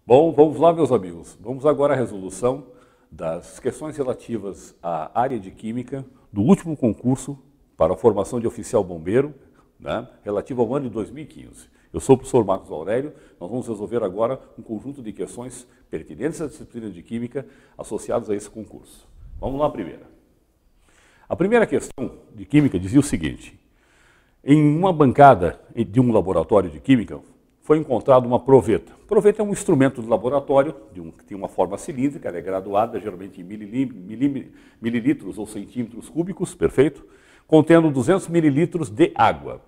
Bom, vamos lá, meus amigos. Vamos agora à resolução das questões relativas à área de Química do último concurso para a formação de oficial bombeiro, né, relativo ao ano de 2015. Eu sou o professor Marcos Aurélio. Nós vamos resolver agora um conjunto de questões pertinentes à disciplina de Química associadas a esse concurso. Vamos lá à primeira. A primeira questão de Química dizia o seguinte: em uma bancada de um laboratório de Química, foi encontrada uma proveta. Proveta é um instrumento de laboratório, que tem uma forma cilíndrica, ela é graduada geralmente em mililitros ou centímetros cúbicos, perfeito? Contendo 200 mililitros de água.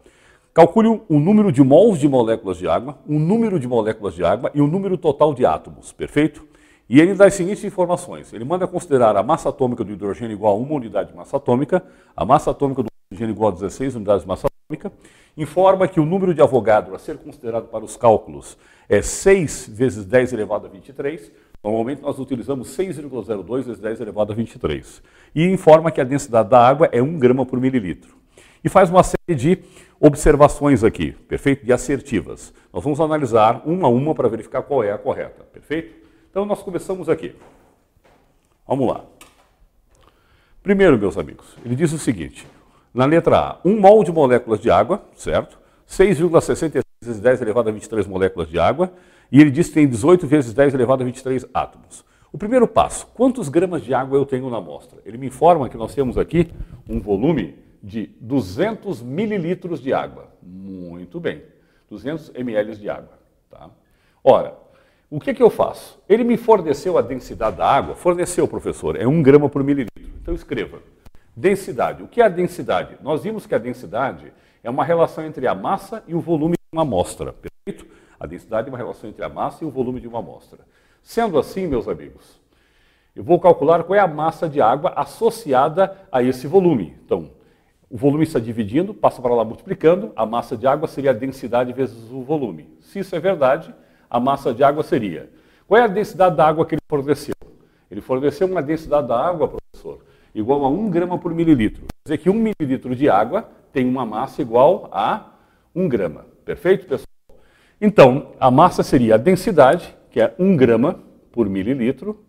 Calcule o número de mols de moléculas de água, o número de moléculas de água e o número total de átomos, perfeito? E ele dá as seguintes informações. Ele manda considerar a massa atômica do hidrogênio igual a 1 unidade de massa atômica, a massa atômica do oxigênio igual a 16 unidades de massa atômica, informa que o número de Avogadro a ser considerado para os cálculos é 6 vezes 10 elevado a 23. Normalmente nós utilizamos 6,02 vezes 10 elevado a 23. E informa que a densidade da água é 1 grama por mililitro. E faz uma série de observações aqui, perfeito? De assertivas. Nós vamos analisar uma a uma para verificar qual é a correta, perfeito? Então nós começamos aqui. Vamos lá. Primeiro, meus amigos, ele diz o seguinte: na letra A, 1 mol de moléculas de água, certo? 6,66 vezes 10 elevado a 23 moléculas de água, e ele diz que tem 18 vezes 10 elevado a 23 átomos. O primeiro passo: quantos gramas de água eu tenho na amostra? Ele me informa que nós temos aqui um volume de 200 mililitros de água. Muito bem, 200 ml de água. Tá? Ora, o que eu faço? Ele me forneceu a densidade da água. Forneceu, professor, é 1 grama por mililitro. Então escreva. Densidade. O que é a densidade? Nós vimos que a densidade é uma relação entre a massa e o volume de uma amostra. Perfeito? A densidade é uma relação entre a massa e o volume de uma amostra. Sendo assim, meus amigos, eu vou calcular qual é a massa de água associada a esse volume. Então, o volume está dividindo, passa para lá multiplicando, a massa de água seria a densidade vezes o volume. Se isso é verdade, a massa de água seria. Qual é a densidade da água que ele forneceu? Ele forneceu uma densidade da água, professor, igual a 1 grama por mililitro. Quer dizer que 1 mililitro de água tem uma massa igual a 1 grama. Perfeito, pessoal? Então, a massa seria a densidade, que é 1 grama por mililitro,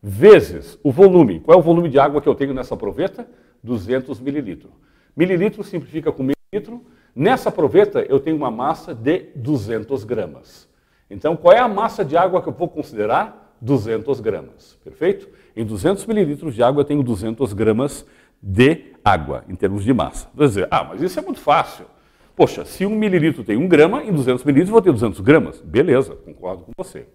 vezes o volume. Qual é o volume de água que eu tenho nessa proveta? 200 mililitros. Mililitro simplifica com mililitro. Nessa proveta eu tenho uma massa de 200 gramas. Então, qual é a massa de água que eu vou considerar? 200 gramas. Perfeito? Em 200 mililitros de água eu tenho 200 gramas de água, em termos de massa. Vai dizer, mas isso é muito fácil. Poxa, se 1 mililitro tem 1 grama, em 200 mililitros eu vou ter 200 gramas. Beleza, concordo com você.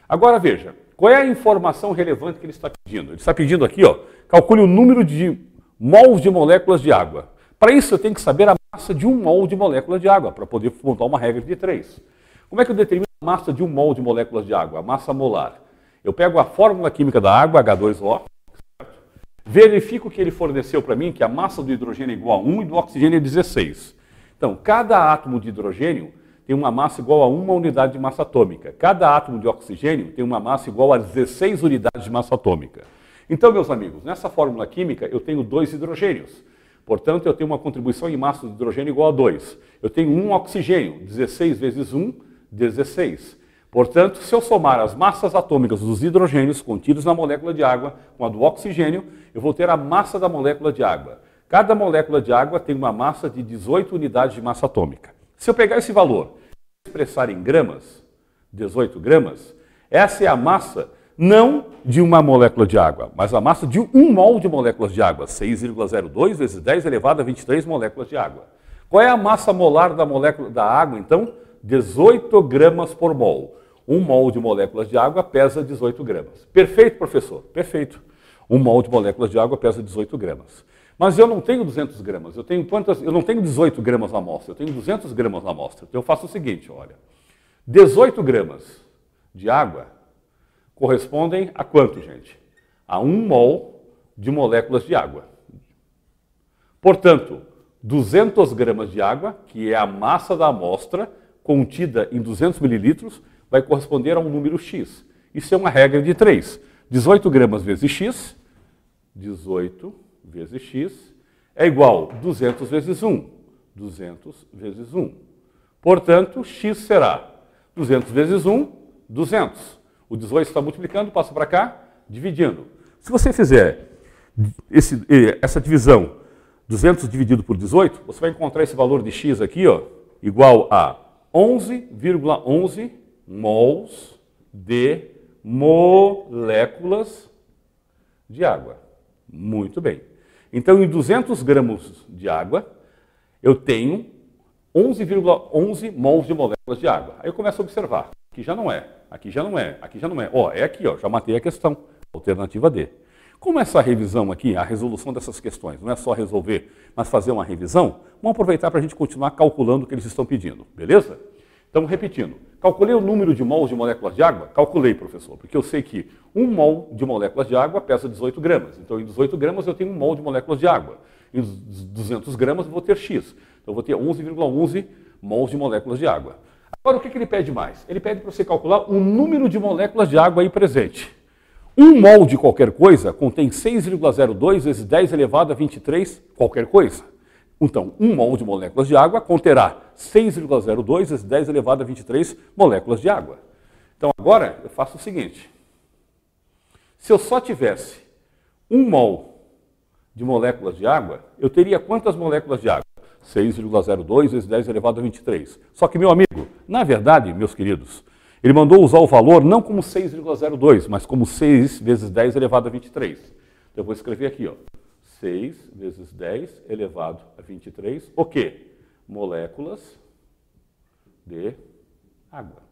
Agora veja, qual é a informação relevante que ele está pedindo? Ele está pedindo aqui, calcule o número de mols de moléculas de água. Para isso eu tenho que saber a massa de 1 mol de molécula de água, para poder montar uma regra de 3. Como é que eu determino a massa de 1 mol de moléculas de água? A massa molar. Eu pego a fórmula química da água, H2O, certo? Verifico que ele forneceu para mim que a massa do hidrogênio é igual a 1 e do oxigênio é 16. Então, cada átomo de hidrogênio tem uma massa igual a 1 unidade de massa atômica. Cada átomo de oxigênio tem uma massa igual a 16 unidades de massa atômica. Então, meus amigos, nessa fórmula química eu tenho 2 hidrogênios. Portanto, eu tenho uma contribuição em massa do hidrogênio igual a 2. Eu tenho 1 oxigênio, 16 vezes 1, 16. Portanto, se eu somar as massas atômicas dos hidrogênios contidos na molécula de água com a do oxigênio, eu vou ter a massa da molécula de água. Cada molécula de água tem uma massa de 18 unidades de massa atômica. Se eu pegar esse valor e expressar em gramas, 18 gramas, essa é a massa não de uma molécula de água, mas a massa de 1 mol de moléculas de água, 6,02 vezes 10 elevado a 23 moléculas de água. Qual é a massa molar da molécula da água, então? 18 gramas por mol. 1 mol de moléculas de água pesa 18 gramas. Perfeito, professor? Perfeito. 1 mol de moléculas de água pesa 18 gramas. Mas eu não tenho 200 gramas. Eu não tenho 18 gramas na amostra, eu tenho 200 gramas na amostra. Então eu faço o seguinte, olha. 18 gramas de água correspondem a quanto, gente? A 1 mol de moléculas de água. Portanto, 200 gramas de água, que é a massa da amostra, contida em 200 mililitros, vai corresponder a um número x. Isso é uma regra de 3. 18 gramas vezes x, 18 vezes x, é igual a 200 vezes 1. 200 vezes 1. Portanto, x será 200 vezes 1, 200. O 18 está multiplicando, passa para cá, dividindo. Se você fizer essa divisão, 200 dividido por 18, você vai encontrar esse valor de x aqui, ó, igual a 11,11 mols de moléculas de água. Muito bem. Então, em 200 gramas de água, eu tenho 11,11 mols de moléculas de água. Aí eu começo a observar. Aqui já não é, aqui já não é, aqui já não é. Ó, é aqui, ó, já matei a questão. Alternativa D. Como essa revisão aqui, a resolução dessas questões, não é só resolver, mas fazer uma revisão, vamos aproveitar para a gente continuar calculando o que eles estão pedindo, beleza? Então, repetindo, calculei o número de mols de moléculas de água? Calculei, professor, porque eu sei que 1 mol de moléculas de água pesa 18 gramas. Então, em 18 gramas eu tenho 1 mol de moléculas de água. Em 200 gramas eu vou ter X. Então, eu vou ter 11,11 mols de moléculas de água. Agora, o que ele pede mais? Ele pede para você calcular o número de moléculas de água aí presente. 1 mol de qualquer coisa contém 6,02 vezes 10 elevado a 23 qualquer coisa. Então, 1 mol de moléculas de água conterá 6,02 vezes 10 elevado a 23 moléculas de água. Então, agora eu faço o seguinte. Se eu só tivesse 1 mol de moléculas de água, eu teria quantas moléculas de água? 6,02 vezes 10 elevado a 23. Só que, meu amigo, na verdade, meus queridos, ele mandou usar o valor não como 6,02, mas como 6 vezes 10 elevado a 23. Então, eu vou escrever aqui, ó. 6 vezes 10 elevado a 23, o quê? Moléculas de água.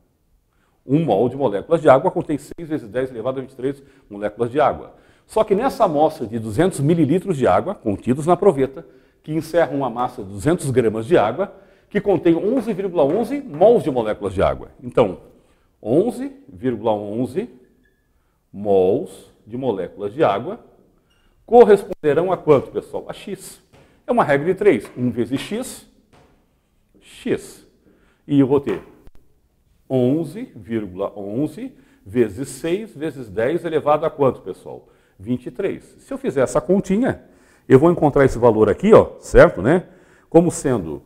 1 mol de moléculas de água contém 6 vezes 10 elevado a 23 moléculas de água. Só que nessa amostra de 200 mililitros de água, contidos na proveta, que encerra uma massa de 200 gramas de água, que contém 11,11 mols de moléculas de água. Então, 11,11 mols de moléculas de água corresponderão a quanto, pessoal? A X. É uma regra de 3. 1 vezes X, X. E eu vou ter 11,11 vezes 6 vezes 10 elevado a quanto, pessoal? 23. Se eu fizer essa continha, eu vou encontrar esse valor aqui, ó, certo, né? Como sendo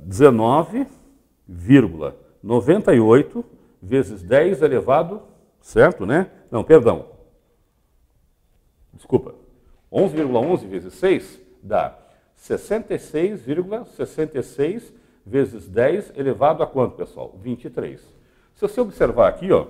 19,98 vezes 10 elevado, certo, né? Não, perdão. Desculpa. 11,11 vezes 6 dá 66,66 vezes 10 elevado a quanto, pessoal? 23. Se você observar aqui, ó,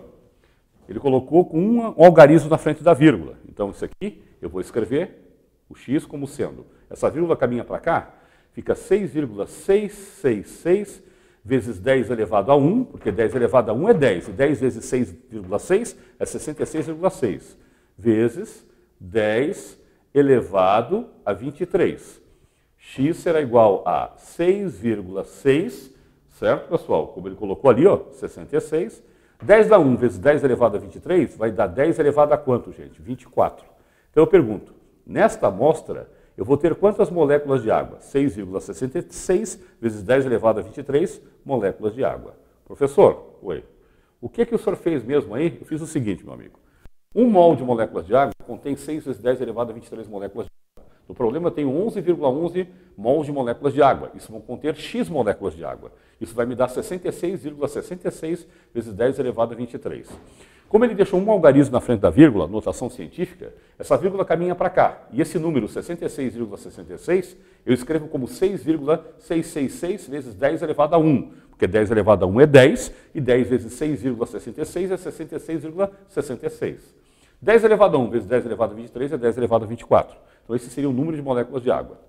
ele colocou com um algarismo na frente da vírgula. Então, isso aqui, eu vou escrever o x como sendo. Essa vírgula caminha para cá, fica 6,666 vezes 10 elevado a 1, porque 10 elevado a 1 é 10, e 10 vezes 6,6 é 66,6, vezes 10 elevado a 23. X será igual a 6,6, certo, pessoal? Como ele colocou ali, ó, 66. 10 dá 1 vezes 10 elevado a 23 vai dar 10 elevado a quanto, gente? 24. Então eu pergunto, nesta amostra, eu vou ter quantas moléculas de água? 6,66 vezes 10 elevado a 23 moléculas de água. Professor, oi. O que o senhor fez mesmo aí? Eu fiz o seguinte, meu amigo. 1 mol de moléculas de água contém 6 vezes 10 elevado a 23 moléculas de água. No problema eu tenho 11,11 mols de moléculas de água. Isso vão conter X moléculas de água. Isso vai me dar 66,66 vezes 10 elevado a 23. Como ele deixou um algarismo na frente da vírgula, notação científica, essa vírgula caminha para cá. E esse número 66,66 eu escrevo como 6,666 vezes 10 elevado a 1. Porque 10 elevado a 1 é 10, e 10 vezes 6,66 é 66,66. 10 elevado a 1 vezes 10 elevado a 23 é 10 elevado a 24. Então esse seria o número de moléculas de água.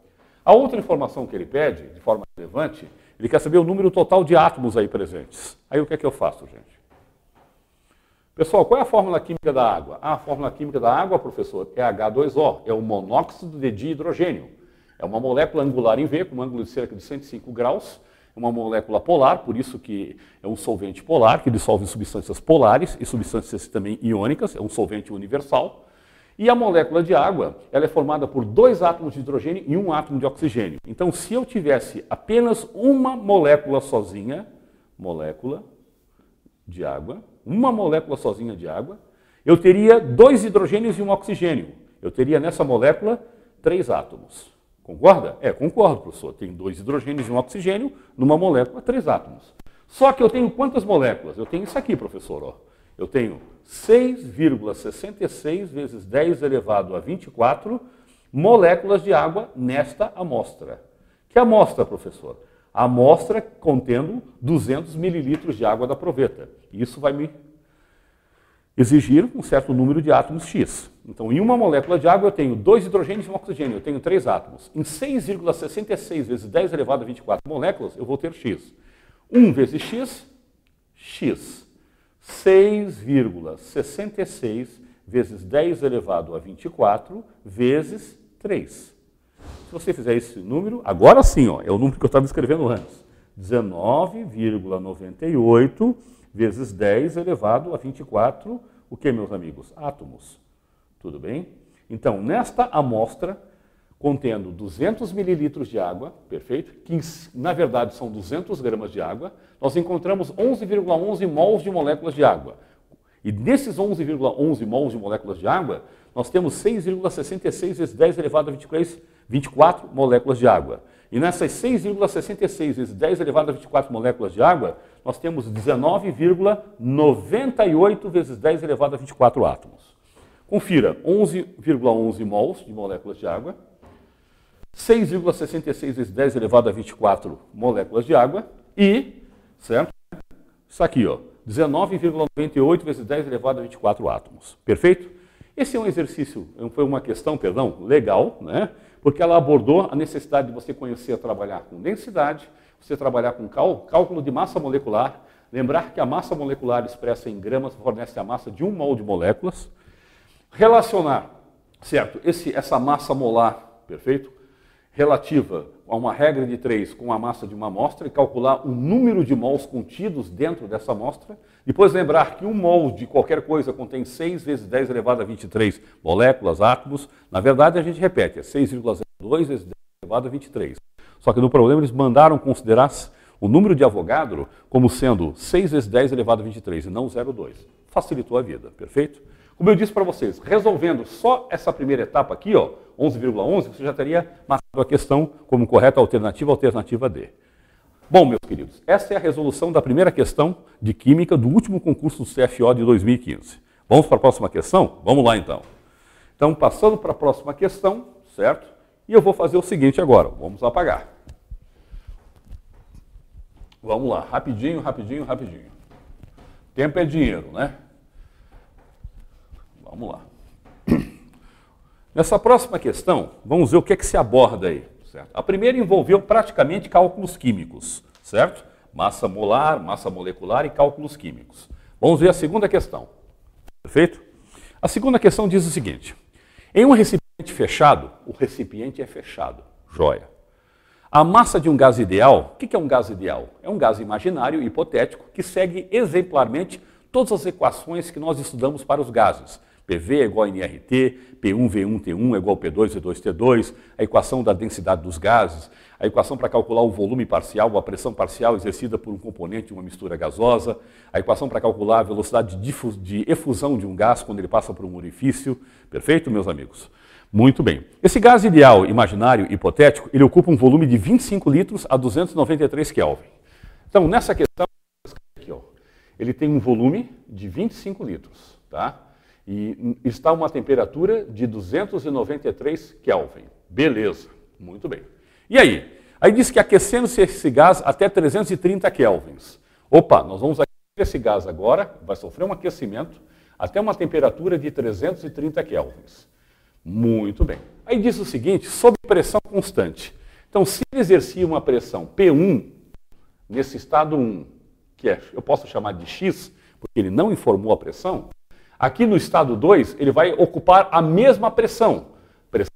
A outra informação que ele pede, de forma relevante, ele quer saber o número total de átomos aí presentes. Aí o que é que eu faço, gente? Pessoal, qual é a fórmula química da água? A fórmula química da água, professor, é H2O, é o monóxido de dihidrogênio. É uma molécula angular em V, com um ângulo de cerca de 105 graus, é uma molécula polar, por isso que é um solvente polar, que dissolve em substâncias polares e substâncias também iônicas, é um solvente universal. E a molécula de água, ela é formada por 2 átomos de hidrogênio e 1 átomo de oxigênio. Então, se eu tivesse apenas uma molécula sozinha, molécula de água, uma molécula sozinha de água, eu teria 2 hidrogênios e 1 oxigênio. Eu teria nessa molécula 3 átomos. Concorda? É, concordo, professor. Tem 2 hidrogênios e 1 oxigênio numa molécula, 3 átomos. Só que eu tenho quantas moléculas? Eu tenho isso aqui, professor. Ó. Eu tenho 6,66 vezes 10 elevado a 24 moléculas de água nesta amostra. Que amostra, professor? A amostra contendo 200 mililitros de água da proveta. Isso vai me exigir um certo número de átomos X. Então, em uma molécula de água, eu tenho 2 hidrogênios e um oxigênio, eu tenho 3 átomos. Em 6,66 vezes 10 elevado a 24 moléculas, eu vou ter X. 1 vezes X, X. 6,66 vezes 10 elevado a 24 vezes 3. Se você fizer esse número, agora sim, ó, é o número que eu estava escrevendo antes. 19,98 vezes 10 elevado a 24, o que, meus amigos? Átomos. Tudo bem? Então, nesta amostra, contendo 200 mililitros de água, perfeito? Que na verdade são 200 gramas de água, nós encontramos 11,11 mols de moléculas de água. E nesses 11,11 mols de moléculas de água, nós temos 6,66 vezes 10 elevado a 24 moléculas de água. E nessas 6,66 vezes 10 elevado a 24 moléculas de água, nós temos 19,98 vezes 10 elevado a 24 átomos. Confira, 11,11 mols de moléculas de água, 6,66 vezes 10 elevado a 24 moléculas de água e, certo? Isso aqui, ó, 19,98 vezes 10 elevado a 24 átomos. Perfeito? Esse é um exercício, foi uma questão, perdão, legal, né? Porque ela abordou a necessidade de você conhecer trabalhar com densidade, você trabalhar com cálculo de massa molecular, lembrar que a massa molecular expressa em gramas fornece a massa de 1 mol de moléculas, relacionar, certo, essa massa molar, perfeito, relativa a uma regra de 3 com a massa de uma amostra e calcular o número de mols contidos dentro dessa amostra. Depois lembrar que 1 mol de qualquer coisa contém 6 vezes 10 elevado a 23 moléculas, átomos. Na verdade, a gente repete, é 6,02 vezes 10 elevado a 23. Só que no problema eles mandaram considerar o número de Avogadro como sendo 6 vezes 10 elevado a 23 e não 0,2. Facilitou a vida, perfeito? Como eu disse para vocês, resolvendo só essa primeira etapa aqui, ó, 11,11, você já teria matado a questão como correta alternativa, alternativa D. Bom, meus queridos, essa é a resolução da primeira questão de Química do último concurso do CFO de 2015. Vamos para a próxima questão? Vamos lá, então. Então, passando para a próxima questão, certo? E eu vou fazer o seguinte agora, vamos apagar. Vamos lá, rapidinho, rapidinho, rapidinho. Tempo é dinheiro, né? Vamos lá. Nessa próxima questão, vamos ver o que é que se aborda aí. Certo? A primeira envolveu praticamente cálculos químicos, certo? Massa molar, massa molecular e cálculos químicos. Vamos ver a segunda questão. Perfeito? A segunda questão diz o seguinte. Em um recipiente fechado, o recipiente é fechado. Joia. A massa de um gás ideal, o que é um gás ideal? É um gás imaginário, hipotético, que segue exemplarmente todas as equações que nós estudamos para os gases. PV é igual a nRT, P1V1T1 é igual a P2V2T2, a equação da densidade dos gases, a equação para calcular o volume parcial ou a pressão parcial exercida por um componente de uma mistura gasosa, a equação para calcular a velocidade de efusão de um gás quando ele passa por um orifício. Perfeito, meus amigos? Muito bem. Esse gás ideal, imaginário, hipotético, ele ocupa um volume de 25 litros a 293 Kelvin. Então, nessa questão, aqui, ó, ele tem um volume de 25 litros, tá? E está a uma temperatura de 293 Kelvin. Beleza, muito bem. E aí? Aí diz que aquecendo-se esse gás até 330 kelvins. Opa, nós vamos aquecer esse gás agora, vai sofrer um aquecimento até uma temperatura de 330 kelvins. Muito bem. Aí diz o seguinte, sob pressão constante. Então, se ele exercia uma pressão P1, nesse estado 1, que eu posso chamar de X, porque ele não informou a pressão, aqui no estado 2, ele vai ocupar a mesma pressão. Pressão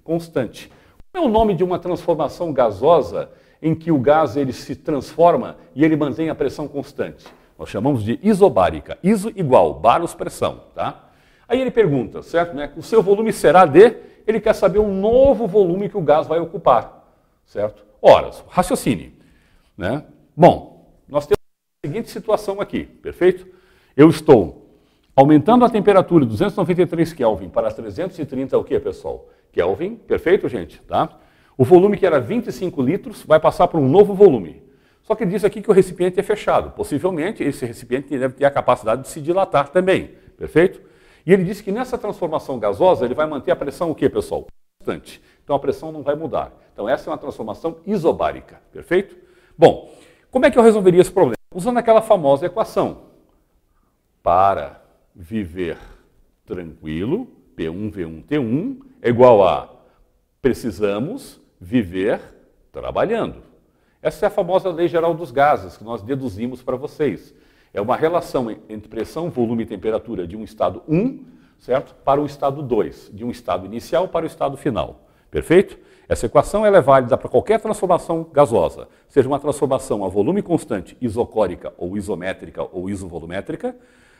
constante. Qual é o nome de uma transformação gasosa em que o gás ele se transforma e ele mantém a pressão constante? Nós chamamos de isobárica. Iso igual, baros pressão, tá? Aí ele pergunta, certo? Né? O seu volume será de... Ele quer saber um novo volume que o gás vai ocupar, certo? Ora, raciocine, né? Bom, nós temos a seguinte situação aqui, perfeito? Eu estou aumentando a temperatura de 293 Kelvin para 330, o que, pessoal? Kelvin, perfeito, gente? Tá? O volume que era 25 litros vai passar para um novo volume. Só que diz aqui que o recipiente é fechado. Possivelmente, esse recipiente deve ter a capacidade de se dilatar também, perfeito? E ele disse que nessa transformação gasosa, ele vai manter a pressão o quê, pessoal? Constante. Então, a pressão não vai mudar. Então, essa é uma transformação isobárica, perfeito? Bom, como é que eu resolveria esse problema? Usando aquela famosa equação. Para viver tranquilo, P1V1T1 é igual a precisamos viver trabalhando. Essa é a famosa lei geral dos gases que nós deduzimos para vocês. É uma relação entre pressão, volume e temperatura de um estado 1, certo? Para o estado 2, de um estado inicial para o estado final. Perfeito? Essa equação ela é válida para qualquer transformação gasosa, seja uma transformação a volume constante isocórica ou isométrica ou isovolumétrica,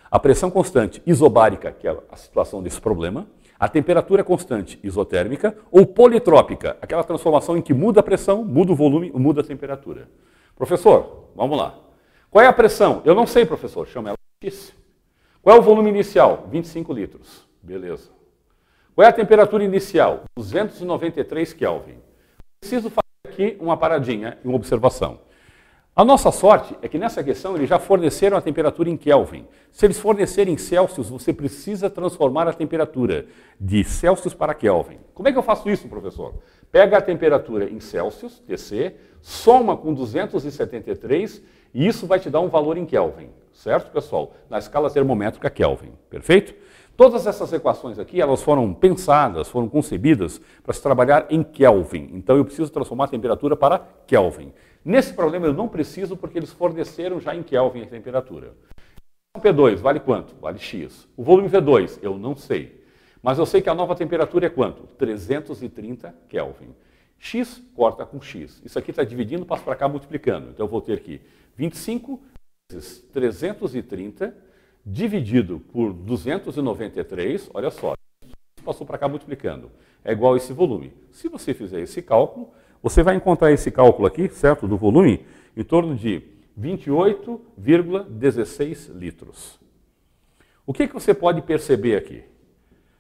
a pressão constante isobárica, que é a situação desse problema, a temperatura constante isotérmica ou politrópica, aquela transformação em que muda a pressão, muda o volume, muda a temperatura. Professor, vamos lá. Qual é a pressão? Eu não sei, professor, chama ela X. Qual é o volume inicial? 25 litros. Beleza. Qual é a temperatura inicial? 293 Kelvin. Preciso fazer aqui uma paradinha e uma observação. A nossa sorte é que nessa questão eles já forneceram a temperatura em Kelvin. Se eles fornecerem em Celsius, você precisa transformar a temperatura de Celsius para Kelvin. Como é que eu faço isso, professor? Pega a temperatura em Celsius, TC, soma com 273 e isso vai te dar um valor em Kelvin. Certo, pessoal? Na escala termométrica Kelvin. Perfeito? Todas essas equações aqui, elas foram pensadas, foram concebidas para se trabalhar em Kelvin. Então eu preciso transformar a temperatura para Kelvin. Nesse problema eu não preciso porque eles forneceram já em Kelvin a temperatura. O P2 vale quanto? Vale X. O volume V2 eu não sei. Mas eu sei que a nova temperatura é quanto? 330 Kelvin. X corta com X. Isso aqui está dividindo, passo para cá multiplicando. Então eu vou ter aqui 25 vezes 330 dividido por 293, olha só, passou para cá multiplicando, é igual a esse volume. Se você fizer esse cálculo, você vai encontrar esse cálculo aqui, certo, do volume, em torno de 28,16 litros. O que você pode perceber aqui?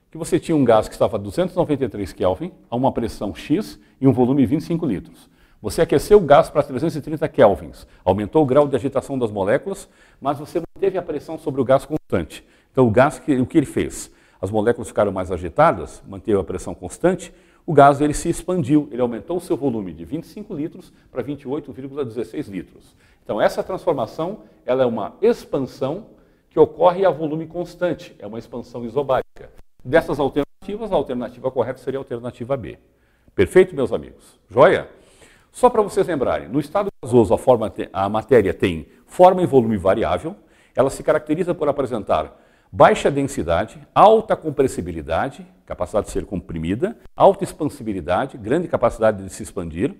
Que você tinha um gás que estava a 293 Kelvin, a uma pressão X e um volume de 25 litros. Você aqueceu o gás para 330 kelvins, aumentou o grau de agitação das moléculas, mas você manteve a pressão sobre o gás constante. Então o gás, o que ele fez? As moléculas ficaram mais agitadas, manteve a pressão constante, o gás ele se expandiu, ele aumentou o seu volume de 25 litros para 28,16 litros. Então essa transformação ela é uma expansão que ocorre a volume constante, é uma expansão isobárica. Dessas alternativas, a alternativa correta seria a alternativa B. Perfeito, meus amigos? Joia? Só para vocês lembrarem, no estado gasoso a matéria tem forma e volume variável, ela se caracteriza por apresentar baixa densidade, alta compressibilidade, capacidade de ser comprimida, alta expansibilidade, grande capacidade de se expandir,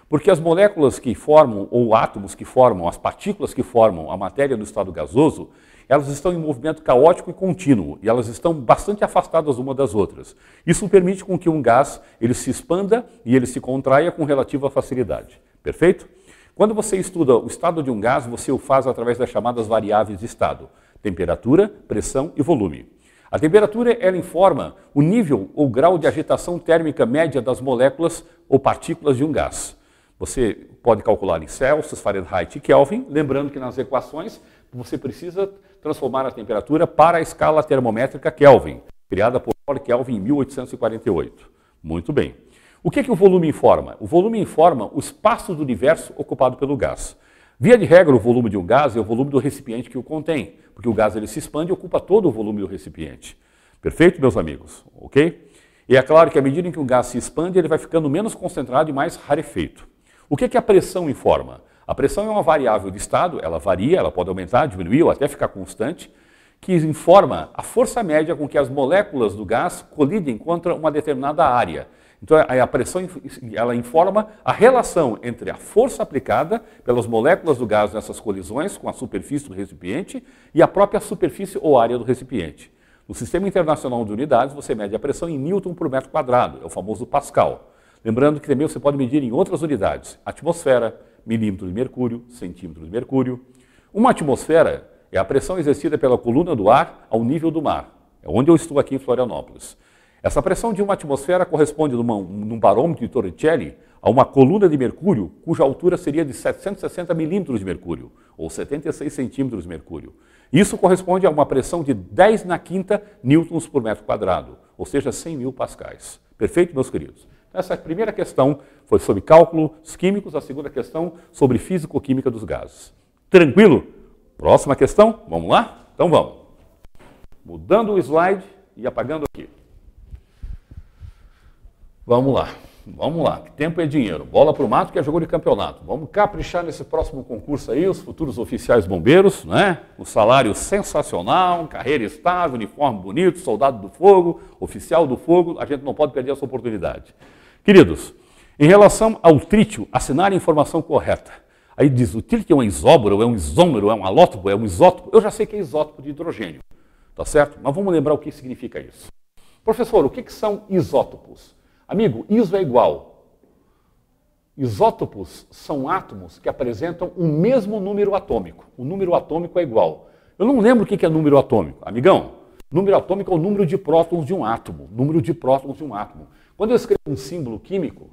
porque as moléculas que formam, ou átomos que formam, as partículas que formam a matéria no estado gasoso, elas estão em movimento caótico e contínuo, e elas estão bastante afastadas uma das outras. Isso permite com que um gás ele se expanda e ele se contraia com relativa facilidade. Perfeito? Quando você estuda o estado de um gás, você o faz através das chamadas variáveis de estado. Temperatura, pressão e volume. A temperatura ela informa o nível ou grau de agitação térmica média das moléculas ou partículas de um gás. Você pode calcular em Celsius, Fahrenheit e Kelvin, lembrando que nas equações você precisa transformar a temperatura para a escala termométrica Kelvin, criada por Lord Kelvin em 1848. Muito bem. O que o volume informa? O volume informa o espaço do universo ocupado pelo gás. Via de regra, o volume de um gás é o volume do recipiente que o contém, porque o gás ele se expande e ocupa todo o volume do recipiente. Perfeito, meus amigos? Ok? E é claro que à medida em que o gás se expande, ele vai ficando menos concentrado e mais rarefeito. O que a pressão informa? A pressão é uma variável de estado, ela varia, ela pode aumentar, diminuir ou até ficar constante, que informa a força média com que as moléculas do gás colidem contra uma determinada área. Então a pressão ela informa a relação entre a força aplicada pelas moléculas do gás nessas colisões com a superfície do recipiente e a própria superfície ou área do recipiente. No Sistema Internacional de Unidades, você mede a pressão em Newton por metro quadrado, é o famoso Pascal. Lembrando que também você pode medir em outras unidades, atmosfera, milímetro de mercúrio, centímetro de mercúrio. Uma atmosfera é a pressão exercida pela coluna do ar ao nível do mar. É onde eu estou aqui em Florianópolis. Essa pressão de uma atmosfera corresponde num barômetro de Torricelli a uma coluna de mercúrio cuja altura seria de 760 milímetros de mercúrio, ou 76 centímetros de mercúrio. Isso corresponde a uma pressão de 10 na quinta newtons por metro quadrado, ou seja, 100 mil pascais. Perfeito, meus queridos? Essa primeira questão foi sobre cálculos químicos, a segunda questão sobre físico-química dos gases. Tranquilo? Próxima questão, vamos lá? Então vamos. Mudando o slide e apagando aqui. Vamos lá, que tempo é dinheiro. Bola pro mato que é jogo de campeonato. Vamos caprichar nesse próximo concurso aí, os futuros oficiais bombeiros, né? O salário sensacional, carreira estável, uniforme bonito, soldado do fogo, oficial do fogo, a gente não pode perder essa oportunidade. Queridos, em relação ao trítio, assinar a informação correta. Aí diz, o trítio é um isóbaro, é um isômero, é um alótopo, é um isótopo. Eu já sei que é isótopo de hidrogênio, tá certo? Mas vamos lembrar o que significa isso. Professor, o que são isótopos? Amigo, iso é igual. Isótopos são átomos que apresentam o mesmo número atômico. O número atômico é igual. Eu não lembro o que é número atômico. Amigão, número atômico é o número de prótons de um átomo. Número de prótons de um átomo. Quando eu escrevo um símbolo químico,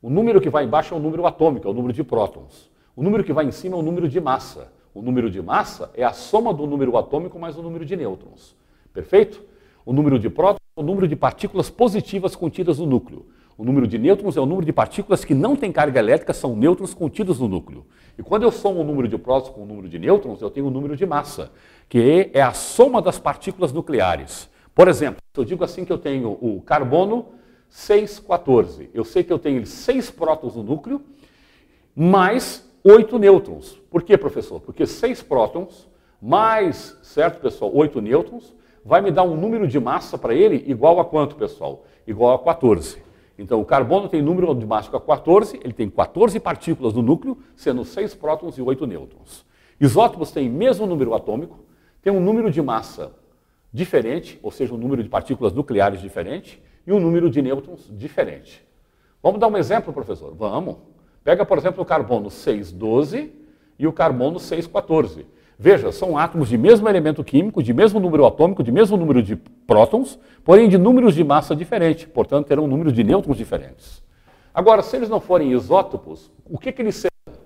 o número que vai embaixo é o número atômico, é o número de prótons. O número que vai em cima é o número de massa. O número de massa é a soma do número atômico mais o número de nêutrons. Perfeito? O número de prótons é o número de partículas positivas contidas no núcleo. O número de nêutrons é o número de partículas que não têm carga elétrica, são nêutrons contidos no núcleo. E quando eu somo o número de prótons com o número de nêutrons, eu tenho o número de massa, que é a soma das partículas nucleares. Por exemplo, se eu digo assim que eu tenho o carbono 6,14, eu sei que eu tenho 6 prótons no núcleo, mais 8 nêutrons. Por quê, professor? Porque 6 prótons mais, certo, pessoal, 8 nêutrons, vai me dar um número de massa para ele igual a quanto, pessoal? Igual a 14. Então, o carbono tem número de massa igual a 14, ele tem 14 partículas no núcleo, sendo 6 prótons e 8 nêutrons. Isótopos têm mesmo número atômico, tem um número de massa diferente, ou seja, um número de partículas nucleares diferente, e um número de nêutrons diferente. Vamos dar um exemplo, professor? Vamos. Pega, por exemplo, o carbono 6,12 e o carbono 6,14. Veja, são átomos de mesmo elemento químico, de mesmo número atômico, de mesmo número de prótons, porém de números de massa diferentes, portanto terão números de nêutrons diferentes. Agora, se eles não forem isótopos, o que eles serão?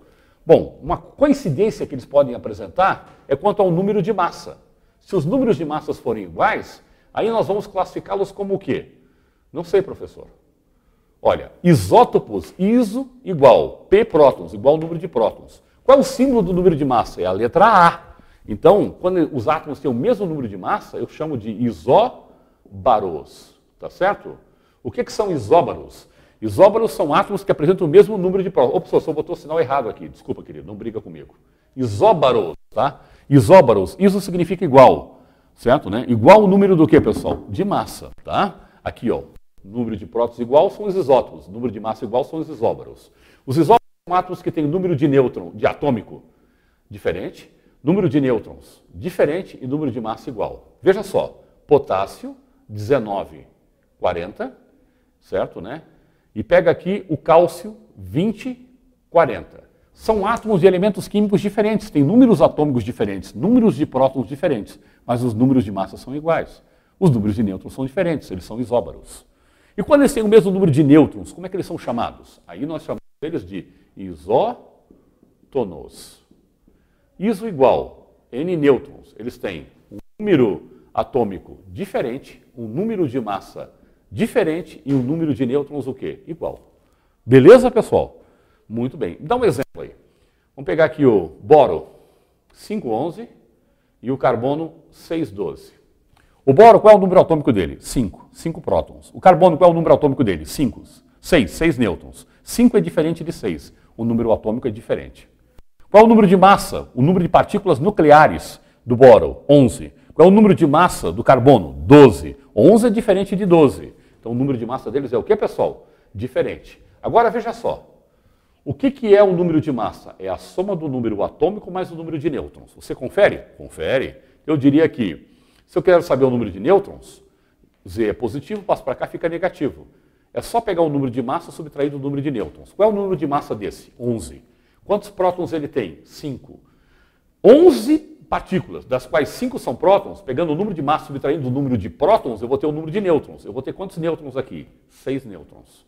Bom, uma coincidência que eles podem apresentar é quanto ao número de massa. Se os números de massas forem iguais, aí nós vamos classificá-los como o quê? Não sei, professor. Olha, isótopos, iso igual, P prótons, igual ao número de prótons. Qual é o símbolo do número de massa? É a letra A. Então, quando os átomos têm o mesmo número de massa, eu chamo de isóbaros, tá certo? O que são isóbaros? Isóbaros são átomos que apresentam o mesmo número de prótons. Ô, professor, botou o sinal errado aqui. Desculpa, querido, não briga comigo. Isóbaros, tá? Isóbaros, iso significa igual, certo, né? Igual o número do quê, pessoal? De massa, tá? Aqui, ó, número de prótons igual são os isótopos, número de massa igual são os isóbaros. Os isóbaros são átomos que têm número de nêutron, de atômico, diferente, número de nêutrons diferente e número de massa igual. Veja só, potássio, 19,40, certo, né? E pega aqui o cálcio, 20,40. São átomos de elementos químicos diferentes, têm números atômicos diferentes, números de prótons diferentes, mas os números de massa são iguais. Os números de nêutrons são diferentes, eles são isóbaros. E quando eles têm o mesmo número de nêutrons, como é que eles são chamados? Aí nós chamamos eles de isótonos. Iso igual, N nêutrons, eles têm um número atômico diferente, um número de massa diferente e um número de nêutrons o quê? Igual. Beleza, pessoal? Muito bem. Dá um exemplo aí. Vamos pegar aqui o boro 5,11 e o carbono 6,12. O boro, qual é o número atômico dele? 5. 5 prótons. O carbono, qual é o número atômico dele? 5. 6 nêutrons. 5 é diferente de 6. O número atômico é diferente. Qual é o número de massa? O número de partículas nucleares do boro? 11. Qual é o número de massa do carbono? 12. 11 é diferente de 12. Então o número de massa deles é o que, pessoal? Diferente. Agora veja só. O que é o número de massa? É a soma do número atômico mais o número de nêutrons. Você confere? Confere. Eu diria que, se eu quero saber o número de nêutrons, Z é positivo, passo para cá, fica negativo. É só pegar o número de massa subtraído do número de nêutrons. Qual é o número de massa desse? 11. Quantos prótons ele tem? 5. 11 partículas, das quais 5 são prótons. Pegando o número de massa subtraindo do número de prótons, eu vou ter o número de nêutrons. Eu vou ter quantos nêutrons aqui? 6 nêutrons.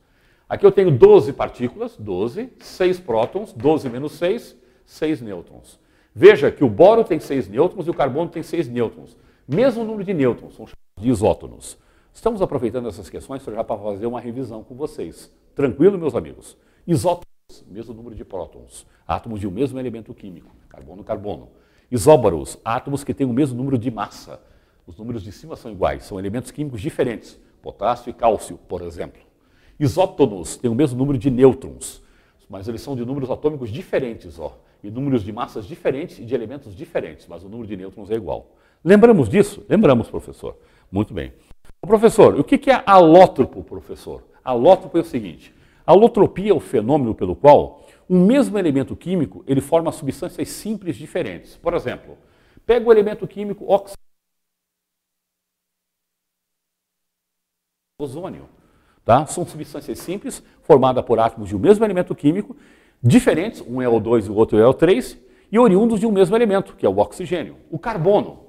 Aqui eu tenho 12 partículas, 12, 6 prótons, 12 menos 6, 6 nêutrons. Veja que o boro tem 6 nêutrons e o carbono tem 6 nêutrons. Mesmo número de nêutrons, são chamados de isótonos. Estamos aproveitando essas questões já para fazer uma revisão com vocês. Tranquilo, meus amigos? Isótonos, mesmo número de prótons, átomos de um mesmo elemento químico, carbono, carbono. Isóbaros, átomos que têm o mesmo número de massa. Os números de cima são iguais, são elementos químicos diferentes, potássio e cálcio, por exemplo. Isótonos têm o mesmo número de nêutrons, mas eles são de números atômicos diferentes, e números de massas diferentes e de elementos diferentes, mas o número de nêutrons é igual. Lembramos disso? Lembramos, professor. Muito bem. Professor, o que é alótropo, professor? Alótropo é o seguinte, a alotropia é o fenômeno pelo qual um mesmo elemento químico ele forma substâncias simples diferentes. Por exemplo, pega o elemento químico ozônio. Tá? São substâncias simples, formadas por átomos de um mesmo elemento químico, diferentes, um é O2 e o outro é O3, e oriundos de um mesmo elemento, que é o oxigênio. O carbono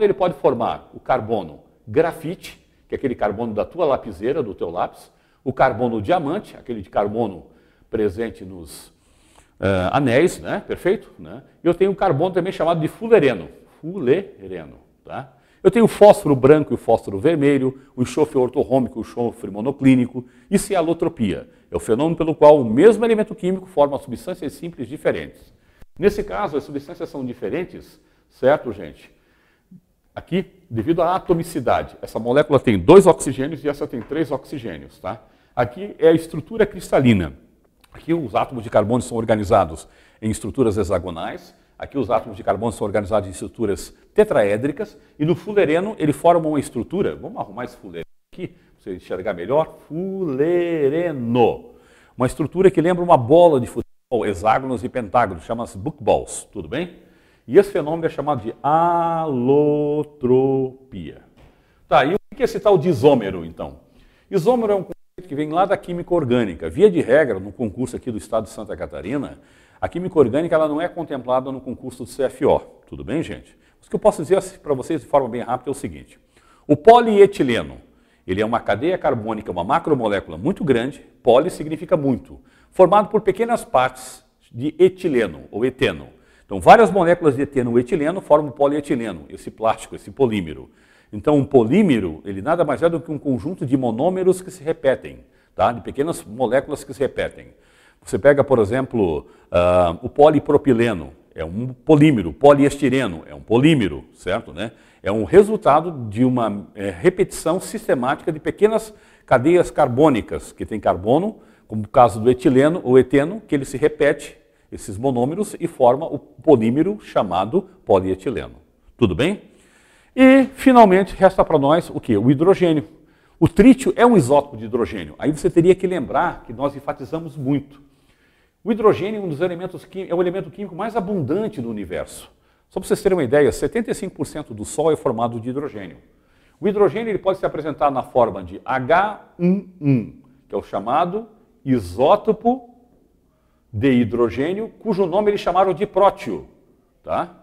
ele pode formar o carbono grafite, que é aquele carbono da tua lapiseira, do teu lápis, o carbono diamante, aquele de carbono presente nos anéis, né? Perfeito? Né? E eu tenho um carbono também chamado de fulereno. Fulereno, tá? Eu tenho o fósforo branco e o fósforo vermelho, o enxofre ortorrômico e o enxofre monoclínico. Isso é alotropia. É o fenômeno pelo qual o mesmo elemento químico forma substâncias simples diferentes. Nesse caso, as substâncias são diferentes, certo, gente? Aqui, devido à atomicidade, essa molécula tem 2 oxigênios e essa tem 3 oxigênios, tá? Aqui é a estrutura cristalina. Aqui os átomos de carbono são organizados em estruturas hexagonais. Aqui os átomos de carbono são organizados em estruturas tetraédricas. E no fulereno ele forma uma estrutura, vamos arrumar esse fulereno aqui, para você enxergar melhor. Fulereno. Uma estrutura que lembra uma bola de futebol, hexágonos e pentágonos, chama-se bookballs, tudo bem? E esse fenômeno é chamado de alotropia. Tá, e o que é esse tal de isômero, então? Isômero é um conceito que vem lá da química orgânica. Via de regra, no concurso aqui do estado de Santa Catarina, a química orgânica ela não é contemplada no concurso do CFO. Tudo bem, gente? O que eu posso dizer para vocês de forma bem rápida é o seguinte. O polietileno, ele é uma cadeia carbônica, uma macromolécula muito grande, poli significa muito, formado por pequenas partes de etileno ou eteno. Então, várias moléculas de eteno ou etileno formam o polietileno, esse plástico, esse polímero. Então, um polímero, ele nada mais é do que um conjunto de monômeros que se repetem, tá? De pequenas moléculas que se repetem. Você pega, por exemplo, o polipropileno, é um polímero, poliestireno, é um polímero, certo? Né? É um resultado de uma repetição sistemática de pequenas cadeias carbônicas, que tem carbono, como o caso do etileno ou eteno, que ele se repete, esses monômeros, e forma o polímero chamado polietileno. Tudo bem? E, finalmente, resta para nós o quê? O hidrogênio. O trítio é um isótopo de hidrogênio. Aí você teria que lembrar que nós enfatizamos muito. O hidrogênio é um dos elementos é o elemento químico mais abundante do universo. Só para vocês terem uma ideia, 75% do Sol é formado de hidrogênio. O hidrogênio ele pode se apresentar na forma de H11, que é o chamado isótopo de hidrogênio, cujo nome eles chamaram de prótio. Tá?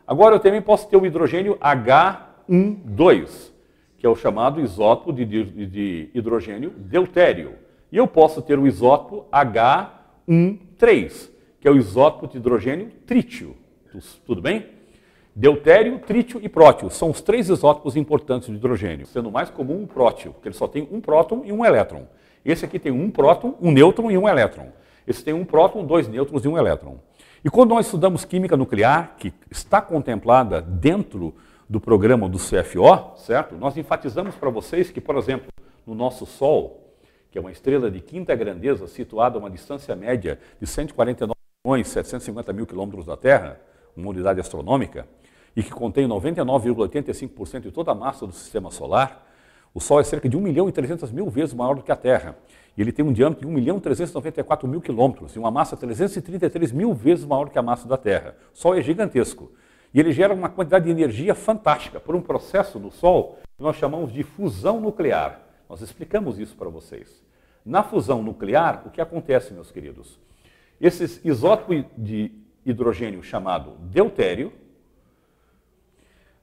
Agora eu também posso ter o hidrogênio H12, que é o chamado isótopo de hidrogênio deutério. E eu posso ter o isótopo H13, que é o isótopo de hidrogênio trítio. Tudo bem? Deutério, trítio e prótio são os 3 isótopos importantes do hidrogênio, sendo mais comum o prótio, porque ele só tem um próton e um elétron. Esse aqui tem um próton, um nêutron e um elétron. Esse tem um próton, 2 nêutrons e um elétron. E quando nós estudamos química nuclear, que está contemplada dentro do programa do CFO, certo? Nós enfatizamos para vocês que, por exemplo, no nosso Sol, que é uma estrela de quinta grandeza, situada a uma distância média de 149.750.000 quilômetros da Terra, uma unidade astronômica, e que contém 99,85% de toda a massa do Sistema Solar, o Sol é cerca de 1.300.000 vezes maior do que a Terra. E ele tem um diâmetro de 1.394.000 quilômetros e uma massa 333.000 vezes maior que a massa da Terra. O Sol é gigantesco. E ele gera uma quantidade de energia fantástica por um processo no Sol que nós chamamos de fusão nuclear. Nós explicamos isso para vocês. Na fusão nuclear, o que acontece, meus queridos? Esse isótopo de hidrogênio chamado deutério,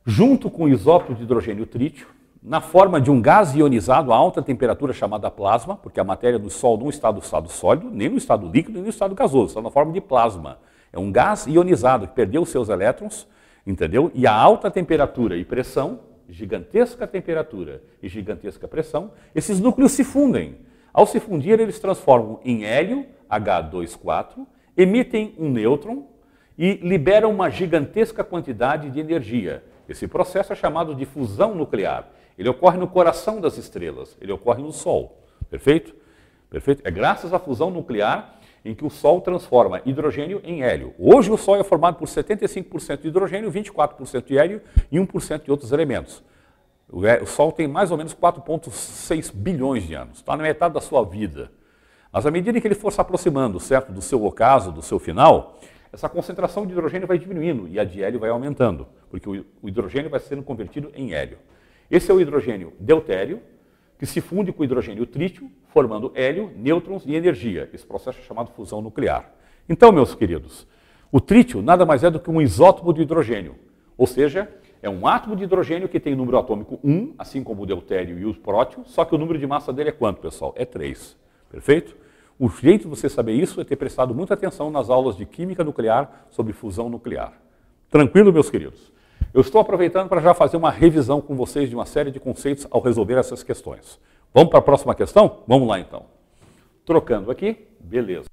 junto com o isótopo de hidrogênio trítio, na forma de um gás ionizado a alta temperatura chamada plasma, porque a matéria do Sol não está no estado sólido, nem no estado líquido, nem no estado gasoso, está na forma de plasma. É um gás ionizado que perdeu os seus elétrons, entendeu? E a alta temperatura e pressão, gigantesca temperatura e gigantesca pressão, esses núcleos se fundem. Ao se fundir, eles transformam em hélio, H2,4, emitem um nêutron e liberam uma gigantesca quantidade de energia. Esse processo é chamado de fusão nuclear. Ele ocorre no coração das estrelas, ele ocorre no Sol. Perfeito? Perfeito? É graças à fusão nuclear em que o Sol transforma hidrogênio em hélio. Hoje o Sol é formado por 75% de hidrogênio, 24% de hélio e 1% de outros elementos. O Sol tem mais ou menos 4,6 bilhões de anos, está na metade da sua vida. Mas à medida que ele for se aproximando, certo, do seu ocaso, do seu final, essa concentração de hidrogênio vai diminuindo e a de hélio vai aumentando, porque o hidrogênio vai sendo convertido em hélio. Esse é o hidrogênio deutério, que se funde com o hidrogênio trítio, formando hélio, nêutrons e energia. Esse processo é chamado fusão nuclear. Então, meus queridos, o trítio nada mais é do que um isótopo de hidrogênio, ou seja, é um átomo de hidrogênio que tem número atômico 1, assim como o deutério e o prótio, só que o número de massa dele é quanto, pessoal? É 3. Perfeito? O jeito de você saber isso é ter prestado muita atenção nas aulas de química nuclear sobre fusão nuclear. Tranquilo, meus queridos? Eu estou aproveitando para já fazer uma revisão com vocês de uma série de conceitos ao resolver essas questões. Vamos para a próxima questão? Vamos lá, então. Trocando aqui, beleza.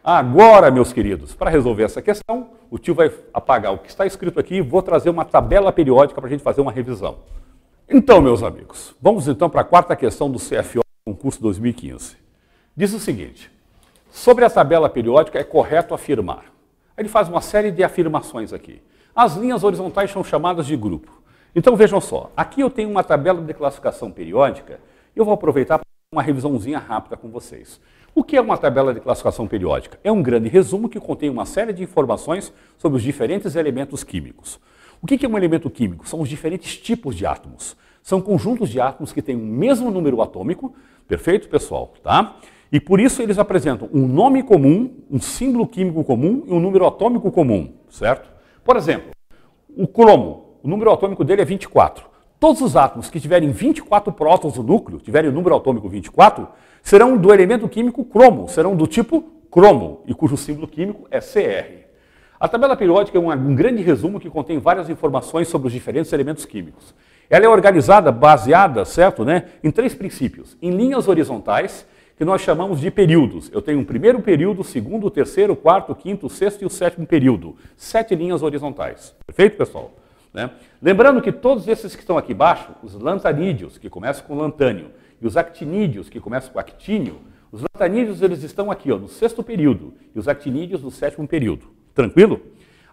Agora, meus queridos, para resolver essa questão, o tio vai apagar o que está escrito aqui e vou trazer uma tabela periódica para a gente fazer uma revisão. Então, meus amigos, vamos então para a quarta questão do CFO, concurso 2015. Diz o seguinte: sobre a tabela periódica é correto afirmar. Ele faz uma série de afirmações aqui. As linhas horizontais são chamadas de grupo. Então vejam só, aqui eu tenho uma tabela de classificação periódica e eu vou aproveitar para uma revisãozinha rápida com vocês. O que é uma tabela de classificação periódica? É um grande resumo que contém uma série de informações sobre os diferentes elementos químicos. O que é um elemento químico? São os diferentes tipos de átomos. São conjuntos de átomos que têm o mesmo número atômico, perfeito, pessoal? Tá? E por isso eles apresentam um nome comum, um símbolo químico comum e um número atômico comum, certo? Por exemplo, o cromo, o número atômico dele é 24. Todos os átomos que tiverem 24 prótons no núcleo, tiverem o número atômico 24, serão do elemento químico cromo, serão do tipo cromo, e cujo símbolo químico é Cr. A tabela periódica é um grande resumo que contém várias informações sobre os diferentes elementos químicos. Ela é organizada, baseada, certo, né, em 3 princípios. Em linhas horizontais, que nós chamamos de períodos. Eu tenho um primeiro período, o segundo, o terceiro, o quarto, o quinto, o sexto e o sétimo período. 7 linhas horizontais. Perfeito, pessoal? Né? Lembrando que todos esses que estão aqui embaixo, os lantanídeos, que começam com lantânio, e os actinídeos, que começam com actínio, os lantanídeos eles estão aqui ó, no 6º período, e os actinídeos no 7º período. Tranquilo?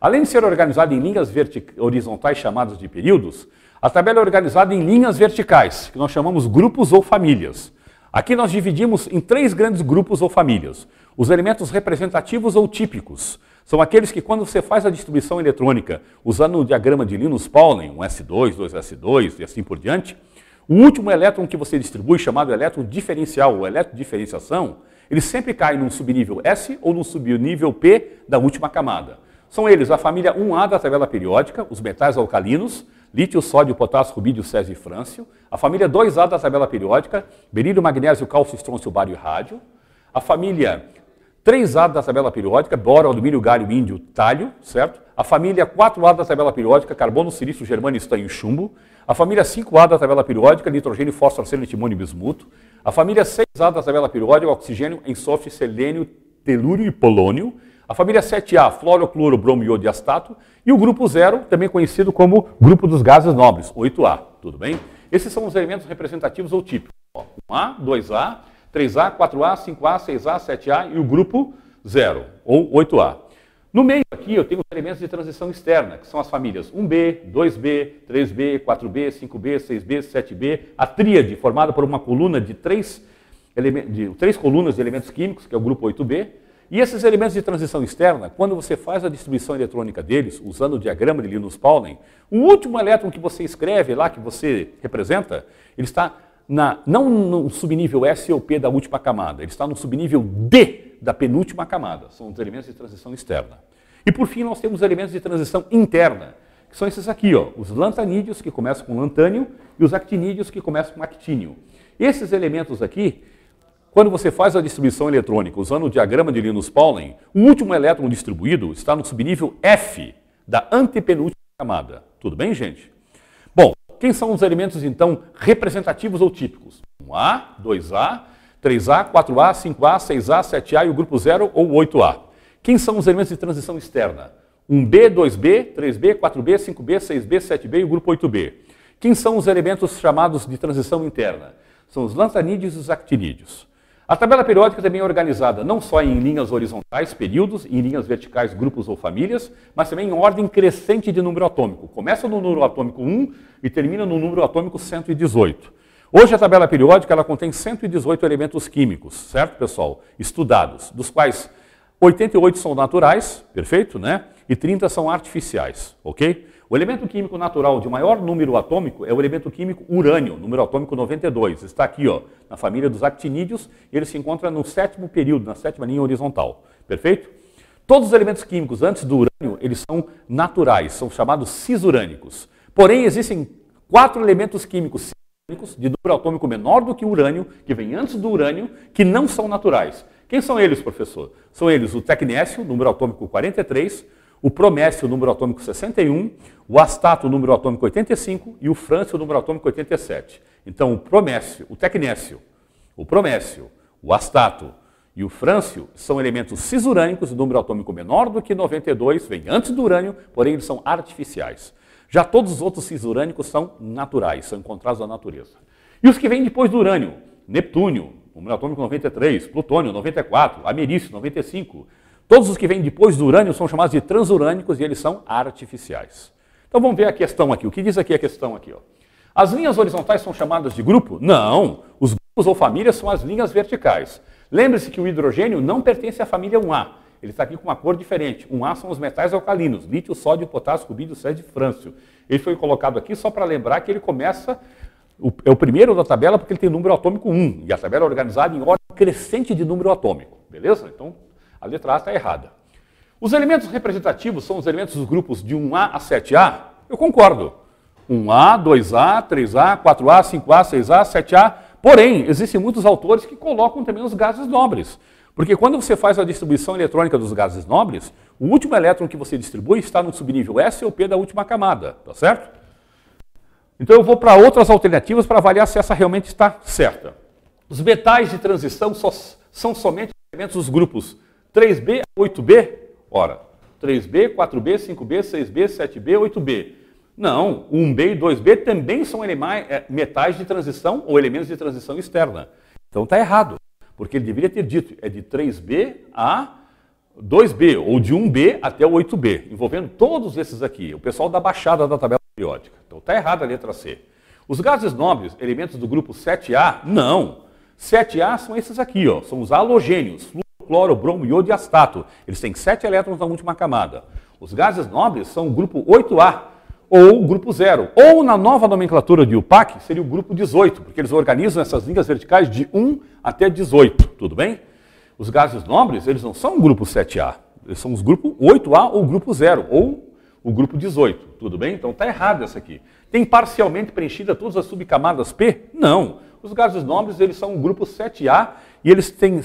Além de ser organizado em linhas horizontais chamadas de períodos, a tabela é organizada em linhas verticais, que nós chamamos grupos ou famílias. Aqui nós dividimos em 3 grandes grupos ou famílias. Os elementos representativos ou típicos são aqueles que quando você faz a distribuição eletrônica usando o diagrama de Linus-Pauling, um S2, 2S2 e assim por diante, o último elétron que você distribui, chamado elétron diferencial ou eletrodifferenciação, ele sempre cai num subnível S ou num subnível P da última camada. São eles a família 1A da tabela periódica, os metais alcalinos, lítio, sódio, potássio, rubídio, césio e frâncio. A família 2A da tabela periódica, berílio, magnésio, cálcio, estrôncio, bário e rádio. A família 3A da tabela periódica, boro, alumínio, galho, índio, talho, certo? A família 4A da tabela periódica, carbono, silício, germânio, estanho e chumbo. A família 5A da tabela periódica, nitrogênio, fósforo, arsênio, antimônio e bismuto. A família 6A da tabela periódica, oxigênio, enxofre, selênio, telúrio e polônio. A família 7A, fluoro, cloro, bromo, iodo e astato. E o grupo 0, também conhecido como grupo dos gases nobres, 8A. Tudo bem? Esses são os elementos representativos ou típicos. 1A, 2A, 3A, 4A, 5A, 6A, 7A e o grupo 0, ou 8A. No meio aqui eu tenho os elementos de transição externa, que são as famílias 1B, 2B, 3B, 4B, 5B, 6B, 7B, a tríade formada por uma coluna de 3 colunas de elementos químicos, que é o grupo 8B. E esses elementos de transição externa, quando você faz a distribuição eletrônica deles, usando o diagrama de Linus-Pauling, o último elétron que você escreve lá, que você representa, ele está não no subnível S ou P da última camada, ele está no subnível D da penúltima camada. São os elementos de transição externa. E por fim nós temos elementos de transição interna, que são esses aqui, ó, os lantanídeos, que começam com lantânio, e os actinídeos, que começam com actínio. Esses elementos aqui, quando você faz a distribuição eletrônica usando o diagrama de Linus-Pauling, o último elétron distribuído está no subnível F da antepenúltima camada. Tudo bem, gente? Bom, quem são os elementos, então, representativos ou típicos? 1A, 2A, 3A, 4A, 5A, 6A, 7A e o grupo 0 ou 8A. Quem são os elementos de transição externa? 1B, 2B, 3B, 4B, 5B, 6B, 7B e o grupo 8B. Quem são os elementos chamados de transição interna? São os lantanídeos e os actinídeos. A tabela periódica também é organizada não só em linhas horizontais, períodos, em linhas verticais, grupos ou famílias, mas também em ordem crescente de número atômico. Começa no número atômico 1 e termina no número atômico 118. Hoje a tabela periódica ela contém 118 elementos químicos, certo, pessoal? Estudados, dos quais 88 são naturais, perfeito, né? E 30 são artificiais, ok? O elemento químico natural de maior número atômico é o elemento químico urânio, número atômico 92. Está aqui, ó, na família dos actinídeos, e ele se encontra no 7º período, na 7ª linha horizontal, perfeito? Todos os elementos químicos antes do urânio, eles são naturais, são chamados cisurânicos. Porém, existem 4 elementos químicos de número atômico menor do que o urânio, que vem antes do urânio, que não são naturais. Quem são eles, professor? São eles o tecnécio, número atômico 43, o promécio, número atômico 61, o astato, número atômico 85 e o frâncio, número atômico 87. Então, o promécio, o tecnécio, o promécio, o astato e o frâncio são elementos cisurânicos, número atômico menor do que 92, vem antes do urânio, porém eles são artificiais. Já todos os outros cisurânicos são naturais, são encontrados na natureza. E os que vêm depois do urânio? Neptúnio, número atômico 93, plutônio 94, ameriço 95. Todos os que vêm depois do urânio são chamados de transurânicos e eles são artificiais. Então vamos ver a questão aqui. O que diz aqui a questão aqui? Ó? As linhas horizontais são chamadas de grupo? Não. Os grupos ou famílias são as linhas verticais. Lembre-se que o hidrogênio não pertence à família 1A. Ele está aqui com uma cor diferente. 1A são os metais alcalinos, lítio, sódio, potássio, rubídio, césio e frâncio. Ele foi colocado aqui só para lembrar que ele começa, é o primeiro da tabela porque ele tem número atômico 1. E a tabela é organizada em ordem crescente de número atômico. Beleza? Então, a letra A está errada. Os elementos representativos são os elementos dos grupos de 1A a 7A? Eu concordo. 1A, 2A, 3A, 4A, 5A, 6A, 7A. Porém, existem muitos autores que colocam também os gases nobres. Porque quando você faz a distribuição eletrônica dos gases nobres, o último elétron que você distribui está no subnível S ou P da última camada, tá certo? Então eu vou para outras alternativas para avaliar se essa realmente está certa. Os metais de transição são somente elementos dos grupos 3B a 8B? Ora, 3B, 4B, 5B, 6B, 7B, 8B. Não, 1B e 2B também são metais de transição ou elementos de transição externa. Então está errado, porque ele deveria ter dito é de 3B a 2B, ou de 1B até o 8B, envolvendo todos esses aqui, o pessoal da baixada da tabela periódica. Então está errada a letra C. Os gases nobres, elementos do grupo 7A, não. 7A são esses aqui, ó, são os halogênios, flúor, cloro, bromo, iodo e astato. Eles têm 7 elétrons na última camada. Os gases nobres são o grupo 8A, ou o grupo 0. Ou, na nova nomenclatura de UPAC, seria o grupo 18, porque eles organizam essas linhas verticais de 1 até 18, tudo bem? Os gases nobres, eles não são o grupo 7A, eles são os grupos 8A ou grupo 0, ou o grupo 18, tudo bem? Então está errado essa aqui. Tem parcialmente preenchida todas as subcamadas P? Não. Os gases nobres, eles são o grupo 7A e eles têm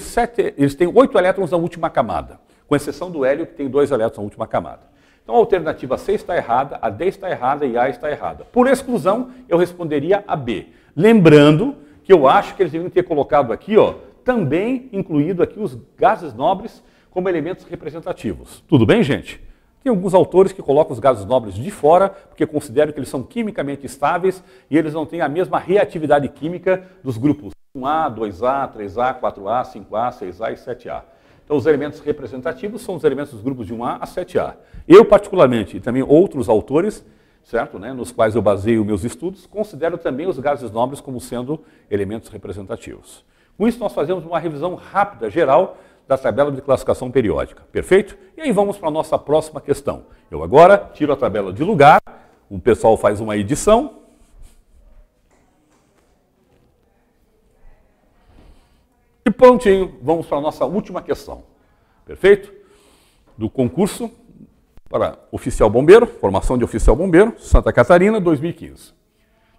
8 elétrons na última camada, com exceção do hélio, que tem 2 elétrons na última camada. Então a alternativa C está errada, a D está errada e a está errada. Por exclusão, eu responderia a B. Lembrando que eu acho que eles deveriam ter colocado aqui, ó, também incluído aqui os gases nobres como elementos representativos. Tudo bem, gente? Tem alguns autores que colocam os gases nobres de fora, porque consideram que eles são quimicamente estáveis e eles não têm a mesma reatividade química dos grupos 1A, 2A, 3A, 4A, 5A, 6A e 7A. Então, os elementos representativos são os elementos dos grupos de 1A a 7A. Eu, particularmente, e também outros autores, certo, né, nos quais eu baseio meus estudos, considero também os gases nobres como sendo elementos representativos. Com isso, nós fazemos uma revisão rápida, geral, da tabela de classificação periódica. Perfeito? E aí vamos para a nossa próxima questão. Eu agora tiro a tabela de lugar, o pessoal faz uma edição. E prontinho, vamos para a nossa última questão. Perfeito? Do concurso, para oficial bombeiro, formação de oficial bombeiro, Santa Catarina, 2015.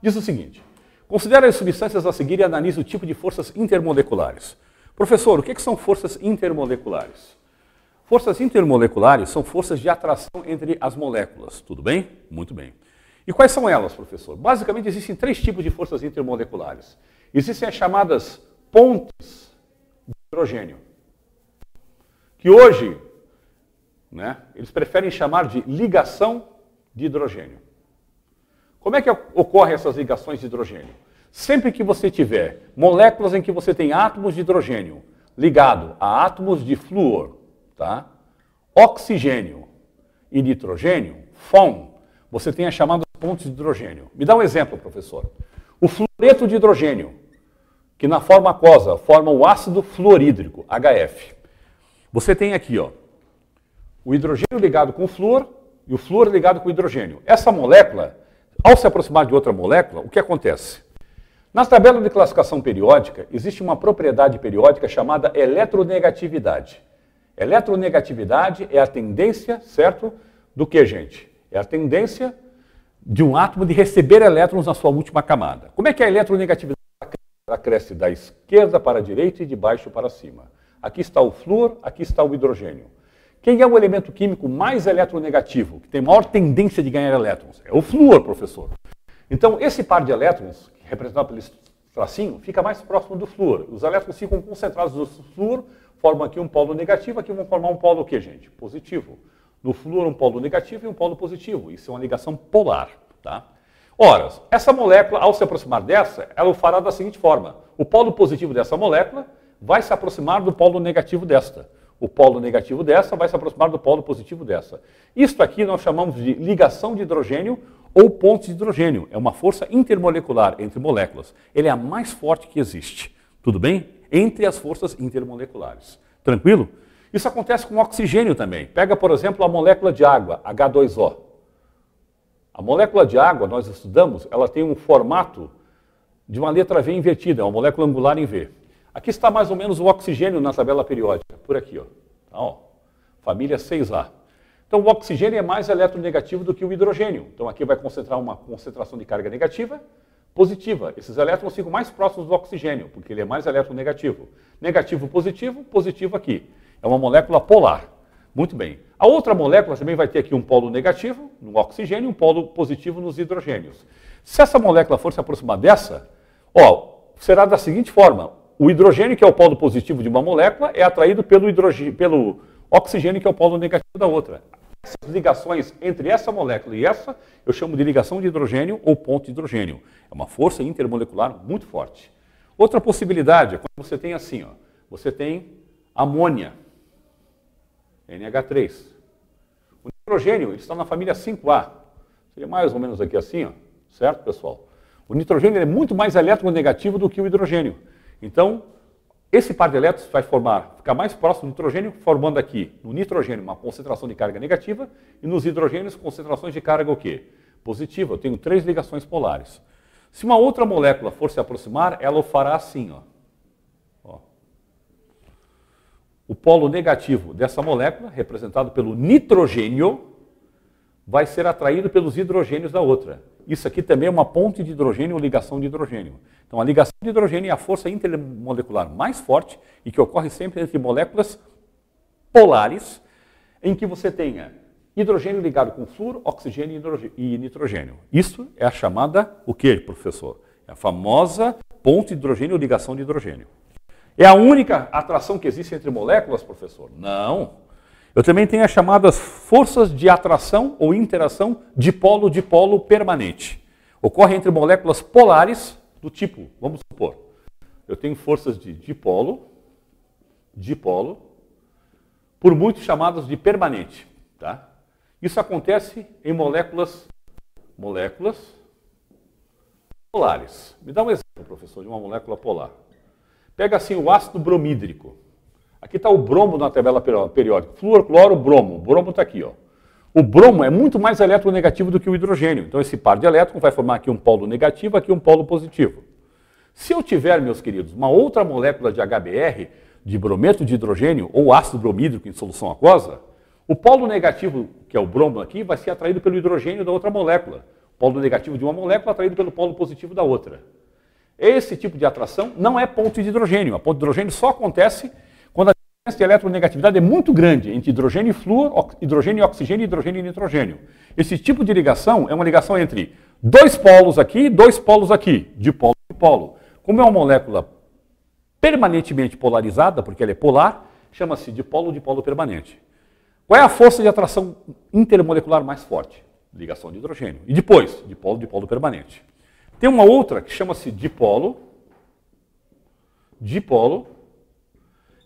Diz o seguinte: considere as substâncias a seguir e analise o tipo de forças intermoleculares. Professor, o que são forças intermoleculares? Forças intermoleculares são forças de atração entre as moléculas, tudo bem? Muito bem. E quais são elas, professor? Basicamente existem 3 tipos de forças intermoleculares. Existem as chamadas pontes de hidrogênio, que hoje, eles preferem chamar de ligação de hidrogênio. Como é que ocorrem essas ligações de hidrogênio? Sempre que você tiver moléculas em que você tem átomos de hidrogênio ligado a átomos de flúor, tá? Oxigênio e nitrogênio, FON, você tem as chamadas pontes de hidrogênio. Me dá um exemplo, professor. O fluoreto de hidrogênio, que na forma aquosa forma o ácido fluorídrico, HF. Você tem aqui, ó, o hidrogênio ligado com o flúor e o flúor ligado com o hidrogênio. Essa molécula, ao se aproximar de outra molécula, o que acontece? Na tabela de classificação periódica, existe uma propriedade periódica chamada eletronegatividade. Eletronegatividade é a tendência, certo? Do que, gente? É a tendência de um átomo de receber elétrons na sua última camada. Como é que a eletronegatividade ela cresce da esquerda para a direita e de baixo para cima? Aqui está o flúor, aqui está o hidrogênio. Quem é o elemento químico mais eletronegativo, que tem maior tendência de ganhar elétrons? É o flúor, professor. Então, esse par de elétrons, representado pelo tracinho, fica mais próximo do flúor. Os elétrons ficam concentrados no flúor, formam aqui um polo negativo, aqui vão formar um polo o quê, gente? Positivo. No flúor, um polo negativo e um polo positivo. Isso é uma ligação polar, tá? Ora, essa molécula, ao se aproximar dessa, ela o fará da seguinte forma. O polo positivo dessa molécula vai se aproximar do polo negativo desta. O polo negativo dessa vai se aproximar do polo positivo dessa. Isto aqui nós chamamos de ligação de hidrogênio ou ponte de hidrogênio. É uma força intermolecular entre moléculas. Ele é a mais forte que existe. Tudo bem? Entre as forças intermoleculares. Tranquilo? Isso acontece com o oxigênio também. Pega, por exemplo, a molécula de água, H2O. A molécula de água, nós estudamos, ela tem um formato de uma letra V invertida, é uma molécula angular em V. Aqui está mais ou menos o oxigênio na tabela periódica, por aqui, ó. Tá, ó. Família 6A. Então, o oxigênio é mais eletronegativo do que o hidrogênio. Então, aqui vai concentrar uma concentração de carga negativa, positiva. Esses elétrons ficam mais próximos do oxigênio, porque ele é mais eletronegativo. Negativo, positivo aqui. É uma molécula polar. Muito bem. A outra molécula também vai ter aqui um polo negativo no oxigênio e um polo positivo nos hidrogênios. Se essa molécula for se aproximar dessa, ó, será da seguinte forma. O hidrogênio, que é o polo positivo de uma molécula, é atraído pelo oxigênio, que é o polo negativo da outra. Essas ligações entre essa molécula e essa, eu chamo de ligação de hidrogênio ou ponte de hidrogênio. É uma força intermolecular muito forte. Outra possibilidade é quando você tem assim, ó, você tem amônia, NH3. O nitrogênio ele está na família 5A. Seria mais ou menos aqui assim, ó, certo, pessoal? O nitrogênio é muito mais eletronegativo do que o hidrogênio. Então, esse par de elétrons vai ficar mais próximo do nitrogênio, formando aqui no nitrogênio uma concentração de carga negativa e nos hidrogênios concentrações de carga o quê? Positiva. Eu tenho 3 ligações polares. Se uma outra molécula for se aproximar, ela o fará assim, ó. O polo negativo dessa molécula, representado pelo nitrogênio, vai ser atraído pelos hidrogênios da outra. Isso aqui também é uma ponte de hidrogênio ou ligação de hidrogênio. Então, a ligação de hidrogênio é a força intermolecular mais forte e que ocorre sempre entre moléculas polares, em que você tenha hidrogênio ligado com flúor, oxigênio e nitrogênio. Isso é a chamada, o que, professor? É a famosa ponte de hidrogênio ou ligação de hidrogênio. É a única atração que existe entre moléculas, professor? Não. Eu também tenho as chamadas forças de atração ou interação dipolo-dipolo permanente. Ocorre entre moléculas polares do tipo, vamos supor, eu tenho forças de dipolo, por muitos chamadas de permanente. Tá? Isso acontece em moléculas polares. Me dá um exemplo, professor, de uma molécula polar. Pega assim o ácido bromídrico. Aqui está o bromo na tabela periódica. Flúor, cloro, bromo. O bromo está aqui, ó. O bromo é muito mais eletronegativo do que o hidrogênio. Então, esse par de elétrons vai formar aqui um polo negativo, aqui um polo positivo. Se eu tiver, meus queridos, uma outra molécula de HBr, de brometo de hidrogênio, ou ácido bromídrico em solução aquosa, O polo negativo, que é o bromo aqui, vai ser atraído pelo hidrogênio da outra molécula. O polo negativo de uma molécula atraído pelo polo positivo da outra. Esse tipo de atração não é ponto de hidrogênio. A ponto de hidrogênio só acontece quando a diferença de eletronegatividade é muito grande entre hidrogênio e flúor, hidrogênio e oxigênio, hidrogênio e nitrogênio. Esse tipo de ligação é uma ligação entre dois polos aqui, dipolo e dipolo. Como é uma molécula permanentemente polarizada, porque ela é polar, chama-se dipolo-dipolo permanente. Qual é a força de atração intermolecular mais forte? Ligação de hidrogênio. E depois, dipolo-dipolo permanente. Tem uma outra que chama-se dipolo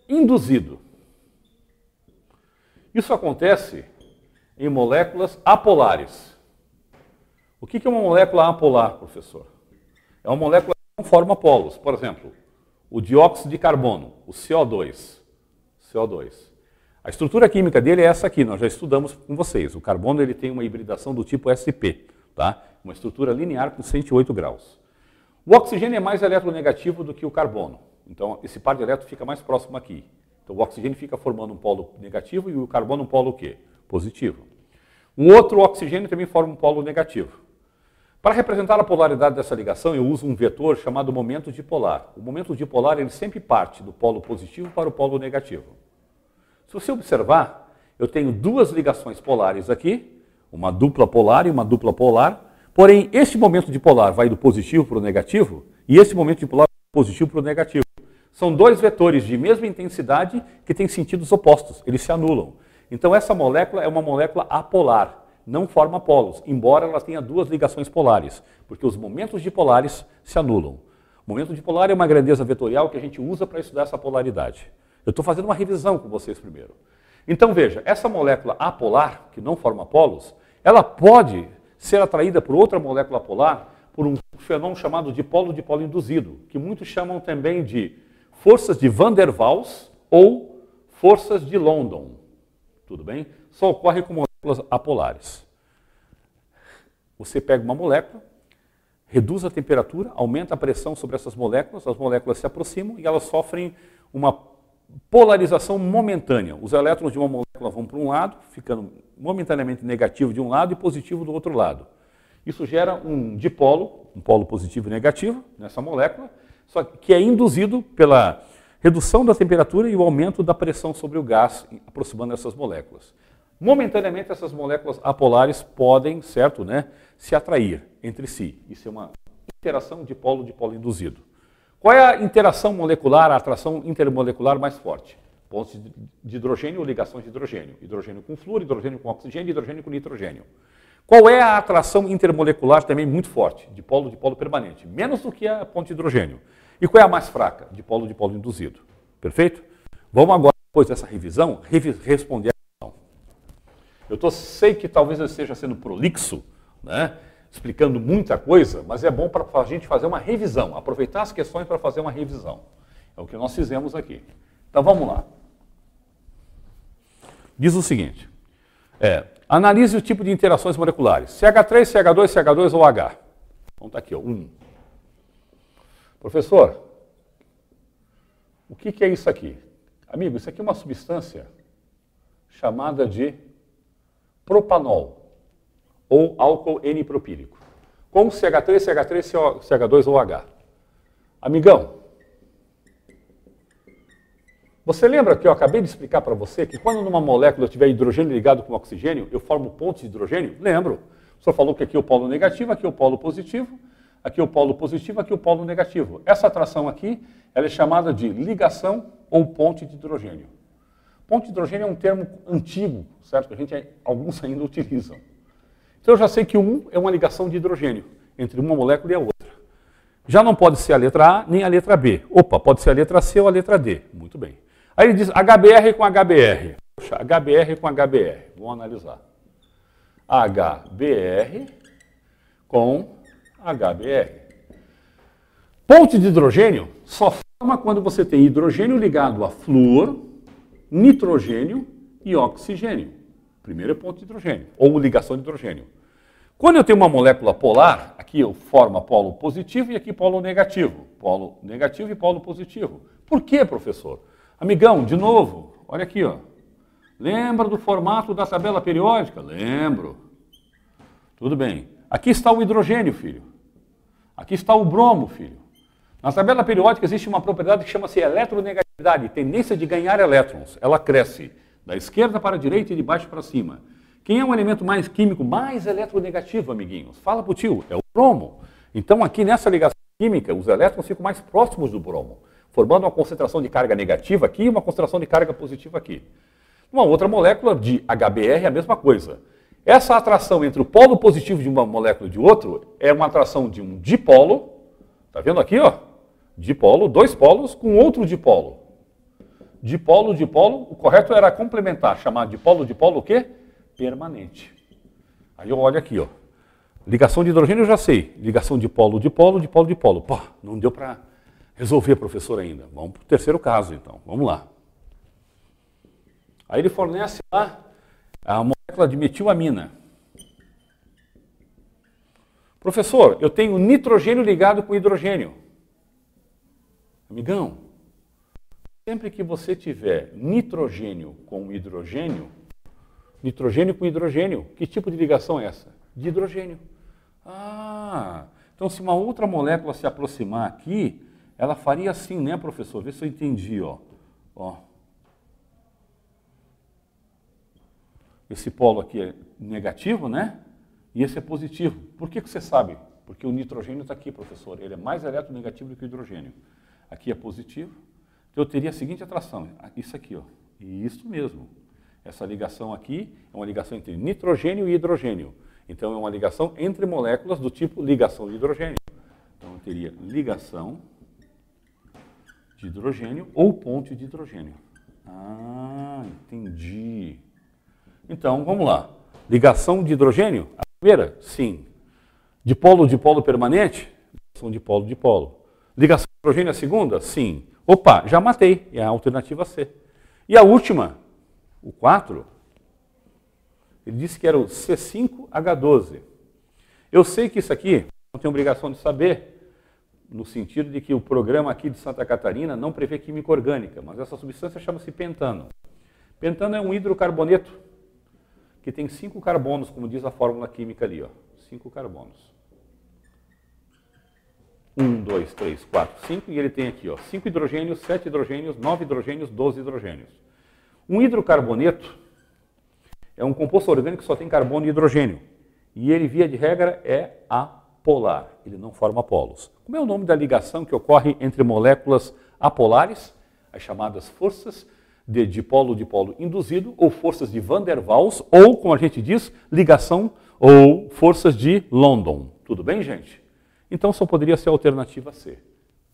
induzido. Isso acontece em moléculas apolares. O que é uma molécula apolar, professor? É uma molécula que não forma polos. Por exemplo, o dióxido de carbono, o CO2. A estrutura química dele é essa aqui, nós já estudamos com vocês. O carbono ele tem uma hibridação do tipo sp, tá? Uma estrutura linear com 108 graus. O oxigênio é mais eletronegativo do que o carbono. Então, esse par de elétrons fica mais próximo aqui. Então, o oxigênio fica formando um polo negativo e o carbono um polo o quê? Positivo. Um outro oxigênio também forma um polo negativo. Para representar a polaridade dessa ligação, eu uso um vetor chamado momento dipolar. O momento dipolar ele sempre parte do polo positivo para o polo negativo. Se você observar, eu tenho duas ligações polares aqui, uma dupla polar e uma dupla polar, porém, este momento dipolar vai do positivo para o negativo e esse momento dipolar vai do positivo para o negativo. São dois vetores de mesma intensidade que têm sentidos opostos, eles se anulam. Então, essa molécula é uma molécula apolar, não forma polos, embora ela tenha duas ligações polares, porque os momentos dipolares se anulam. O momento dipolar é uma grandeza vetorial que a gente usa para estudar essa polaridade. Eu estou fazendo uma revisão com vocês primeiro. Então, veja, essa molécula apolar, que não forma polos, ela pode ser atraída por outra molécula polar por um fenômeno chamado dipolo-dipolo induzido, que muitos chamam também de forças de Van der Waals ou forças de London. Tudo bem? Só ocorre com moléculas apolares. Você pega uma molécula, reduz a temperatura, aumenta a pressão sobre essas moléculas, as moléculas se aproximam e elas sofrem uma polarização momentânea. Os elétrons de uma molécula vão para um lado, ficando momentaneamente negativo de um lado e positivo do outro lado. Isso gera um dipolo, um polo positivo e negativo nessa molécula, só que é induzido pela redução da temperatura e o aumento da pressão sobre o gás, aproximando essas moléculas. Momentaneamente, essas moléculas apolares podem, certo, né, se atrair entre si. Isso é uma interação dipolo-dipolo induzido. Qual é a interação molecular, a atração intermolecular mais forte? Pontos de hidrogênio ou ligações de hidrogênio. Hidrogênio com flúor, hidrogênio com oxigênio e hidrogênio com nitrogênio. Qual é a atração intermolecular também muito forte? Dipolo-dipolo permanente. Menos do que a ponte de hidrogênio. E qual é a mais fraca? Dipolo-dipolo induzido. Perfeito? Vamos agora, depois dessa revisão, responder a questão. Sei que talvez eu esteja sendo prolixo, né? Explicando muita coisa, mas é bom para a gente fazer uma revisão, aproveitar as questões para fazer uma revisão. É o que nós fizemos aqui. Então vamos lá. Diz o seguinte, analise o tipo de interações moleculares, CH3, CH2, CH2 ou H. Então está aqui, ó, 1. Professor, o que é isso aqui? Amigo, isso aqui é uma substância chamada de propanol, ou álcool N-propílico, com CH3, CH3, CH2 ou H. Amigão, você lembra que eu acabei de explicar para você que quando numa molécula tiver hidrogênio ligado com oxigênio, eu formo pontos de hidrogênio? Lembro. O senhor falou que aqui é o polo negativo, aqui é o polo positivo, aqui é o polo positivo, aqui é o polo negativo. Essa atração aqui, ela é chamada de ligação ou ponte de hidrogênio. Ponte de hidrogênio é um termo antigo, certo? Alguns ainda utilizam. Então eu já sei que o 1 é uma ligação de hidrogênio entre uma molécula e a outra. Já não pode ser a letra A nem a letra B. Opa, pode ser a letra C ou a letra D. Muito bem. Aí ele diz HBr com HBr. Poxa, HBr com HBr. Vamos analisar. HBr com HBr. Ponte de hidrogênio só forma quando você tem hidrogênio ligado a flúor, nitrogênio e oxigênio. Primeiro é ponto de hidrogênio, ou ligação de hidrogênio. Quando eu tenho uma molécula polar, aqui eu formo polo positivo e aqui polo negativo. Polo negativo e polo positivo. Por quê, professor? Amigão, de novo, olha aqui, ó. Lembra do formato da tabela periódica? Lembro. Tudo bem. Aqui está o hidrogênio, filho. Aqui está o bromo, filho. Na tabela periódica existe uma propriedade que chama-se eletronegatividade, tendência de ganhar elétrons. Ela cresce da esquerda para a direita e de baixo para cima. Quem é o elemento mais químico, mais eletronegativo, amiguinhos? Fala pro tio, é o bromo. Então aqui nessa ligação química, os elétrons ficam mais próximos do bromo, formando uma concentração de carga negativa aqui e uma concentração de carga positiva aqui. Uma outra molécula de HBr é a mesma coisa. Essa atração entre o polo positivo de uma molécula e de outro é uma atração de um dipolo, tá vendo aqui, ó? Dipolo, dois polos com outro dipolo. Dipolo, dipolo, o correto era complementar, chamar dipolo o quê? Permanente. Aí eu olho aqui, ó. Ligação de hidrogênio eu já sei. Ligação de polo, dipolo, dipolo, dipolo. Pô, não deu para resolver, professor, ainda. Vamos para o terceiro caso, então. Vamos lá. Aí ele fornece lá a molécula de metilamina. Professor, eu tenho nitrogênio ligado com hidrogênio. Amigão, sempre que você tiver nitrogênio com hidrogênio, que tipo de ligação é essa? De hidrogênio. Ah, então se uma outra molécula se aproximar aqui, ela faria assim, né, professor? Vê se eu entendi, ó. Ó. Esse polo aqui é negativo, né? E esse é positivo. Por que você sabe? Porque o nitrogênio está aqui, professor. Ele é mais eletronegativo do que o hidrogênio. Aqui é positivo. Então eu teria a seguinte atração. Isso aqui, ó. E isso mesmo. Essa ligação aqui é uma ligação entre nitrogênio e hidrogênio. Então é uma ligação entre moléculas do tipo ligação de hidrogênio. Então eu teria ligação de hidrogênio ou ponte de hidrogênio. Ah, entendi. Então, vamos lá. Ligação de hidrogênio? A primeira? Sim. Dipolo permanente? Ligação dipolo. Ligação de hidrogênio a segunda? Sim. Opa, já matei. É a alternativa C. E a última, o 4, ele disse que era o C5H12. Eu sei que isso aqui não tem obrigação de saber, no sentido de que o programa aqui de Santa Catarina não prevê química orgânica, mas essa substância chama-se pentano. Pentano é um hidrocarboneto que tem 5 carbonos, como diz a fórmula química ali, ó. 5 carbonos. 1, 2, 3, 4, 5, e ele tem aqui, ó, 5 hidrogênios, 7 hidrogênios, 9 hidrogênios, 12 hidrogênios. Um hidrocarboneto é um composto orgânico que só tem carbono e hidrogênio. E ele, via de regra, é apolar. Ele não forma polos. Como é o nome da ligação que ocorre entre moléculas apolares, as chamadas forças de dipolo-dipolo induzido, ou forças de Van der Waals, ou, como a gente diz, ligação ou forças de London. Tudo bem, gente? Então só poderia ser a alternativa C.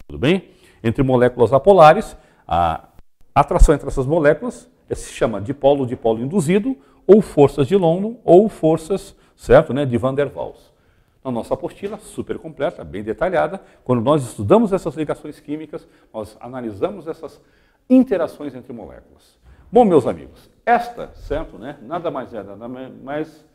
Tudo bem? Entre moléculas apolares, a atração entre essas moléculas se chama dipolo-dipolo induzido, ou forças de London, ou forças, certo, né, de Van der Waals. Na nossa apostila, super completa, bem detalhada, quando nós estudamos essas ligações químicas, nós analisamos essas interações entre moléculas. Bom, meus amigos, esta, certo, né, nada mais é nada mais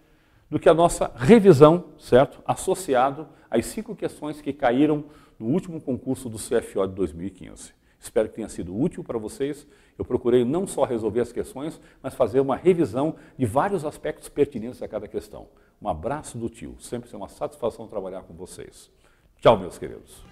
do que a nossa revisão, certo, associado às 5 questões que caíram no último concurso do CFO de 2015. Espero que tenha sido útil para vocês. Eu procurei não só resolver as questões, mas fazer uma revisão de vários aspectos pertinentes a cada questão. Um abraço do tio. Sempre é uma satisfação trabalhar com vocês. Tchau, meus queridos.